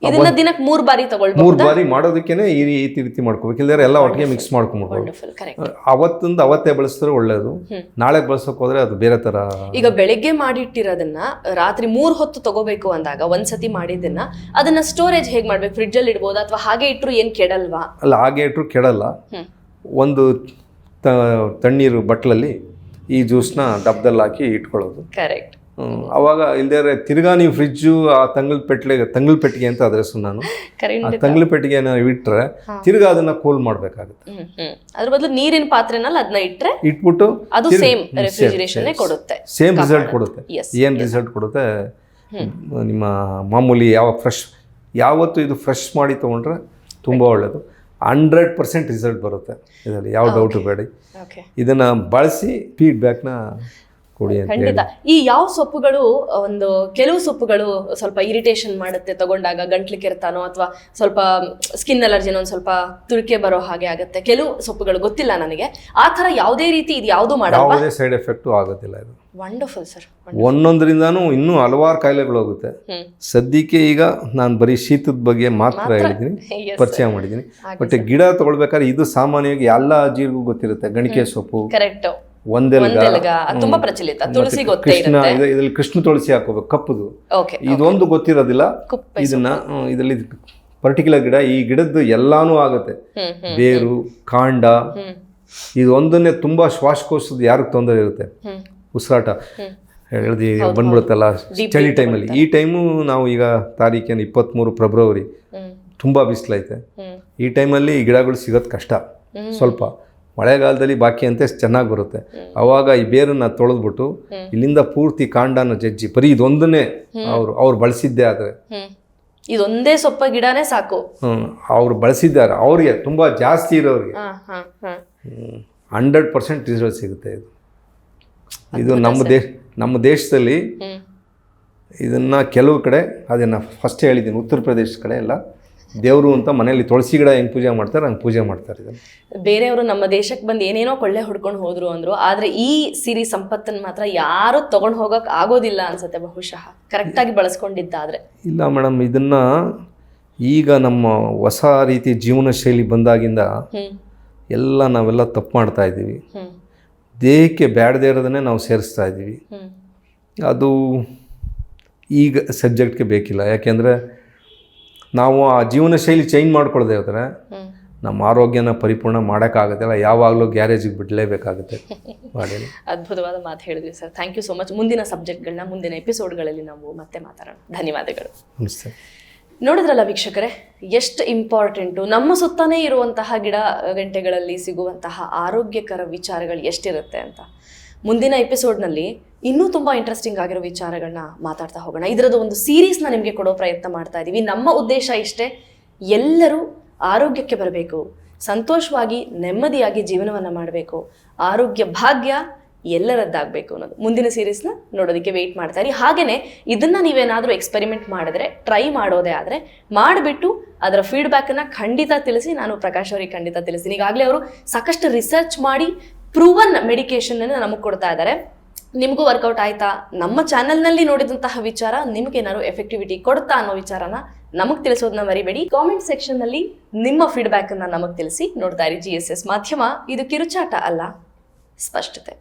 ಇದನ್ನ ದಿನಕ್ಕೆ 3 ಬಾರಿ ತಗೊಳ್ಬಹುದು. 3 ಬಾರಿ ಮಾಡೋದಕ್ಕೇನೆ ಈ ರೀತಿ ಮಾಡ್ಕೋಬೇಕು, ಇಲ್ಲದ್ರೆ ಎಲ್ಲ ಒಟ್ಟಿಗೆ ಮಿಕ್ಸ್ ಮಾಡ್ಕೊಂಡ್ಬಿಡ್ಬೋದು. ಅವತ್ತಿಂದ ಅವತ್ತೇ ಬಳಸಿದ್ರೆ ಒಳ್ಳೇದು. ನಾಳೆ ಬಳಸೋಕೆ ಹೋದ್ರೆ ಅದು ಬೇರೆ ತರ. ಈಗ ಬೆಳಿಗ್ಗೆ ಮಾಡಿಟ್ಟಿರೋದನ್ನ ರಾತ್ರಿ 3 ಹೊತ್ತು ತಗೋಬೇಕು ಅಂದಾಗ ಒಂದ್ಸತಿ ಮಾಡಿದ್ದನ್ನ ಅದನ್ನ ಸ್ಟೋರೇಜ್ ಹೇಗೆ ಮಾಡ್ಬೇಕು? ಫ್ರಿಡ್ಜ್ ಅಲ್ಲಿ ಇಡ್ಬೋದಾ ಅಥವಾ ಹಾಗೆ ಇಟ್ಟರು ಏನ್ ಕೆಡಲ್ವಾ? ಅಲ್ಲ, ಹಾಗೆ ಇಟ್ಟರು ಕೆಡಲ್ಲ. ಒಂದು ತಣ್ಣೀರು ಬಟ್ಲಲ್ಲಿ ಈ ಜ್ಯೂಸ್ನ ಡಬ್ಬದಲ್ಲಿ ಹಾಕಿ ಇಟ್ಕೊಳ್ಳೋದು. ಕರೆಕ್ಟ್. ಅವಾಗ ಇಲ್ದೇ ತಿರ್ಗಾ ನೀವು ಫ್ರಿಜ್ಜು ಆ ತಂಗ್ಳ ಪೆಟ್ಟಿಗೆ ಅಂತ ಅದ್ರ ಹೆಸರು ನಾನು. ಆ ತಂಗ್ಳ ಪೆಟ್ಟಿಗೆ ಇಟ್ಟರೆ ತಿರ್ಗಾ ಅದನ್ನ ಕೂಲ್ ಮಾಡ್ಬೇಕಾಗುತ್ತೆ. ಅದ್ರ ಬದಲು ನೀರಿನ ಪಾತ್ರೆನಲ್ಲಿ ಅದನ್ನ ಇಟ್ಬಿಟ್ಟು ಅದು ಸೇಮ್ ರೆಫ್ರಿಜರೇಷನ್ ಕೊಡುತ್ತೆ, ಸೇಮ್ ರಿಸಲ್ಟ್ ಕೊಡುತ್ತೆ. ಏನ್ ರಿಸಲ್ಟ್ ಕೊಡುತ್ತೆ? ನಿಮ್ಮ ಮಾಮೂಲಿ ಯಾವತ್ತು ಇದು ಫ್ರೆಶ್ ಮಾಡಿ ತಗೊಂಡ್ರೆ ತುಂಬಾ ಒಳ್ಳೇದು. 100% ರಿಸಲ್ಟ್ ಬರುತ್ತೆ, ಇದರಲ್ಲಿ ಯಾವ ಡೌಟು ಬೇಡ. ಇದನ್ನ ಬಳಸಿ ಫೀಡ್ಬ್ಯಾಕ್ನ ಕೊಡಿ ಅಂತ. ಖಂಡಿತ. ಈ ಯಾವ ಸೊಪ್ಪುಗಳು ಕೆಲವು ಸೊಪ್ಪುಗಳು ಸ್ವಲ್ಪ ಇರಿಟೇಷನ್ ಮಾಡುತ್ತೆ ತಗೊಂಡಾಗ, ಗಂಟ್ಲು ಕೆರೆತಾನೋ ಅಥವಾ ಸ್ವಲ್ಪ ಸ್ಕಿನ್ ಅಲರ್ಜಿನೋ ಒಂದು ಸ್ವಲ್ಪ ತುರಿಕೆ ಬರೋ ಹಾಗೆ ಆಗುತ್ತೆ. ಕೆಲವು ಸೊಪ್ಪುಗಳು ಗೊತ್ತಿಲ್ಲ ನನಗೆ, ಆ ತರ ಯಾವುದೇ ರೀತಿ ಇದು ಯಾವುದು ಮಾಡಲ್ಲ, ಯಾವುದೇ ಸೈಡ್ ಎಫೆಕ್ಟ್ ಆಗೋದಿಲ್ಲ. ಇದು ವಂಡರ್ಫುಲ್ ಸರ್. ಒಂದೊಂದರಿಂದಾನು ಇನ್ನೂ ಹಲವಾರು ಕಾಯಿಲೆಗಳು ಹೋಗುತ್ತೆ. ಸದ್ಯಕ್ಕೆ ಈಗ ನಾನು ಬರೀ ಶೀತದ ಬಗ್ಗೆ ಮಾತ್ರ ಹೇಳಿದ್ದೀನಿ, ಪರಿಚಯ ಮಾಡಿದ್ದೀನಿ. ಬಟ್ ಗಿಡ ತಗೊಳ್ಬೇಕಾದ್ರೆ ಇದು ಸಾಮಾನ್ಯವಾಗಿ ಎಲ್ಲ ಜೀರಿಗೂ ಗೊತ್ತಿರುತ್ತೆ. ಗಣಿಕೆ ಸೊಪ್ಪು, ಕರೆಕ್ಟ್, ಒಂದೆಲಗ ತುಂಬಾ ಪ್ರಚಲಿತ, ತುಳಸಿ ಗೊತ್ತೇ ಕೃಷ್ಣ, ಇದರಲ್ಲಿ ಕೃಷ್ಣ ತುಳಸಿ ಹಾಕೋಬೇಕು, ಕಪ್ಪುದು. ಇದೊಂದು ಗೊತ್ತಿರೋದಿಲ್ಲ. ಇದರಲ್ಲಿ ಪರ್ಟಿಕ್ಯುಲರ್ ಗಿಡ, ಈ ಗಿಡದ್ದು ಎಲ್ಲಾನು ಆಗುತ್ತೆ. ಬೇರು, ಕಾಂಡ, ಇದೊಂದನ್ನೇ ತುಂಬಾ ಶ್ವಾಸಕೋಶದ ಯಾರಿಗೆ ತೊಂದರೆ ಇರುತ್ತೆ, ಉಸಿರಾಟ ಹೇಳ್ದಿ ಬಂದ್ಬಿಡುತ್ತಲ್ಲ ಚಳಿ ಟೈಮಲ್ಲಿ. ಈ ಟೈಮು ನಾವು ಈಗ ತಾರೀಕೇನು 23 ಫೆಬ್ರವರಿ, ತುಂಬಾ ಬಿಸಿಲೈತೆ. ಈ ಟೈಮಲ್ಲಿ ಈ ಗಿಡಗಳು ಸಿಗೋದು ಕಷ್ಟ. ಸ್ವಲ್ಪ ಮಳೆಗಾಲದಲ್ಲಿ ಬಾಕಿ ಅಂತೆ ಚೆನ್ನಾಗಿ ಬರುತ್ತೆ. ಅವಾಗ ಈ ಬೇರನ್ನ ತೊಳೆದ್ಬಿಟ್ಟು ಇಲ್ಲಿಂದ ಪೂರ್ತಿ ಕಾಂಡನ ಜಜ್ಜಿ, ಬರೀ ಇದೊಂದನ್ನೇ ಅವ್ರು ಬಳಸಿದ್ದೆ ಆದರೆ, ಇದೊಂದೇ ಸೊಪ್ಪ ಗಿಡನೇ ಸಾಕು, ಅವ್ರು ಬಳಸಿದ್ದಾರೆ. ಅವ್ರಿಗೆ ತುಂಬಾ ಜಾಸ್ತಿ ಇರೋರಿಗೆ 100% ರಿಸಲ್ಟ್ ಸಿಗುತ್ತೆ. ಇದು ನಮ್ಮ ದೇಶದಲ್ಲಿ ಇದನ್ನ ಕೆಲವು ಕಡೆ, ಅದನ್ನ ಫಸ್ಟ್ ಹೇಳಿದ್ದೀನಿ, ಉತ್ತರ ಪ್ರದೇಶ ಕಡೆ ಎಲ್ಲ ದೇವರು ಅಂತ ಮನೆಯಲ್ಲಿ ತುಳಸಿ ಗಿಡ ಹೆಂಗೆ ಪೂಜೆ ಮಾಡ್ತಾರೆ ಹಂಗೆ ಪೂಜೆ ಮಾಡ್ತಾರೆ. ಇದನ್ನು ಬೇರೆಯವರು ನಮ್ಮ ದೇಶಕ್ಕೆ ಬಂದು ಏನೇನೋ ಕೊಳ್ಳೆ ಹೊಡ್ಕೊಂಡು ಹೋದ್ರು ಅಂದ್ರು, ಆದ್ರೆ ಈ ಸಿರಿ ಸಂಪತ್ತನ್ನು ಮಾತ್ರ ಯಾರು ತಗೊಂಡು ಹೋಗಕ್ ಆಗೋದಿಲ್ಲ ಅನ್ಸುತ್ತೆ ಬಹುಶಃ, ಕರೆಕ್ಟಾಗಿ ಬಳಸ್ಕೊಂಡಿದ್ದಾದ್ರೆ. ಇಲ್ಲ ಮೇಡಮ್, ಇದನ್ನ ಈಗ ನಮ್ಮ ಹೊಸ ರೀತಿ ಜೀವನ ಶೈಲಿ ಬಂದಾಗಿಂದ ನಾವೆಲ್ಲ ತಪ್ಪು ಮಾಡ್ತಾ ಇದ್ದೀವಿ. ದೇಹಕ್ಕೆ ಬ್ಯಾಡದೇ ಇರೋದನ್ನೇ ನಾವು ಸೇರಿಸ್ತಾ ಇದ್ದೀವಿ. ಅದು ಈಗ ಸಬ್ಜೆಕ್ಟ್ಗೆ ಬೇಕಿಲ್ಲ. ಯಾಕೆಂದರೆ ನಾವು ಆ ಜೀವನ ಶೈಲಿ ಚೇಂಜ್ ಮಾಡ್ಕೊಳ್ಳದೆ ಹೋದರೆ ನಮ್ಮ ಆರೋಗ್ಯನ ಪರಿಪೂರ್ಣ ಮಾಡೋಕ್ಕಾಗೋದಿಲ್ಲ. ಯಾವಾಗಲೂ ಗ್ಯಾರೇಜಿಗೆ ಬಿಡಲೇಬೇಕಾಗುತ್ತೆ. ಮಾಡಿ ಅದ್ಭುತವಾದ ಮಾತು ಹೇಳಿದ್ವಿ sir. Thank you so much. ಮುಂದಿನ ಸಬ್ಜೆಕ್ಟ್ಗಳನ್ನ ಮುಂದಿನ ಎಪಿಸೋಡ್ಗಳಲ್ಲಿ ನಾವು ಮತ್ತೆ ಮಾತಾಡೋಣ. ಧನ್ಯವಾದಗಳು. ನಮಸ್ತೆ. ನೋಡಿದ್ರಲ್ಲ ವೀಕ್ಷಕರೇ, ಎಷ್ಟು ಇಂಪಾರ್ಟೆಂಟು ನಮ್ಮ ಸುತ್ತನೇ ಇರುವಂತಹ ಗಿಡ ಗಂಟೆಗಳಲ್ಲಿ ಸಿಗುವಂತಹ ಆರೋಗ್ಯಕರ ವಿಚಾರಗಳು ಎಷ್ಟಿರುತ್ತೆ ಅಂತ. ಮುಂದಿನ ಎಪಿಸೋಡ್ನಲ್ಲಿ ಇನ್ನೂ ತುಂಬ ಇಂಟ್ರೆಸ್ಟಿಂಗ್ ಆಗಿರೋ ವಿಚಾರಗಳನ್ನ ಮಾತಾಡ್ತಾ ಹೋಗೋಣ. ಇದರದ್ದು ಒಂದು ಸೀರೀಸ್ನ ನಿಮಗೆ ಕೊಡೋ ಪ್ರಯತ್ನ ಮಾಡ್ತಾ ಇದ್ದೀವಿ. ನಮ್ಮ ಉದ್ದೇಶ ಇಷ್ಟೇ, ಎಲ್ಲರೂ ಆರೋಗ್ಯಕ್ಕೆ ಬರಬೇಕು, ಸಂತೋಷವಾಗಿ ನೆಮ್ಮದಿಯಾಗಿ ಜೀವನವನ್ನು ಮಾಡಬೇಕು, ಆರೋಗ್ಯ ಭಾಗ್ಯ ಎಲ್ಲರದ್ದಾಗಬೇಕು ಅನ್ನೋದು. ಮುಂದಿನ ಸೀರೀಸ್ನ ನೋಡೋದಕ್ಕೆ ವೆಯ್ಟ್ ಮಾಡ್ತಾ ಇರಿ. ಹಾಗೆಯೇ ಇದನ್ನು ನೀವೇನಾದರೂ ಎಕ್ಸ್ಪೆರಿಮೆಂಟ್ ಮಾಡಿದ್ರೆ, ಟ್ರೈ ಮಾಡೋದೇ ಆದರೆ ಮಾಡಿಬಿಟ್ಟು ಅದರ ಫೀಡ್ಬ್ಯಾಕನ್ನು ಖಂಡಿತ ತಿಳಿಸಿ. ನಾನು ಪ್ರಕಾಶ್ ಅವರಿಗೆ ಖಂಡಿತ ತಿಳಿಸ್ತೀನಿ. ಈಗಾಗಲೇ ಅವರು ಸಾಕಷ್ಟು ರಿಸರ್ಚ್ ಮಾಡಿ ಪ್ರೂವನ್ ಮೆಡಿಕೇಶನ್ ನಮಗೆ ಕೊಡ್ತಾ ಇದ್ದಾರೆ. ನಿಮಗೂ ವರ್ಕೌಟ್ ಆಯ್ತಾ, ನಮ್ಮ ಚಾನೆಲ್ನಲ್ಲಿ ನೋಡಿದಂತಹ ವಿಚಾರ ನಿಮ್ಗೇನಾದ್ರು ಎಫೆಕ್ಟಿವಿಟಿ ಕೊಡುತ್ತಾ ಅನ್ನೋ ವಿಚಾರನ ನಮಗೆ ತಿಳಿಸೋದನ್ನ ಮರಿಬೇಡಿ. ಕಾಮೆಂಟ್ ಸೆಕ್ಷನ್ನಲ್ಲಿ ನಿಮ್ಮ ಫೀಡ್ಬ್ಯಾಕನ್ನು ನಮಗೆ ತಿಳಿಸಿ. ನೋಡ್ತಾ ಇರಿ GSS ಮಾಧ್ಯಮ. ಇದು ಕಿರುಚಾಟ ಅಲ್ಲ, ಸ್ಪಷ್ಟತೆ.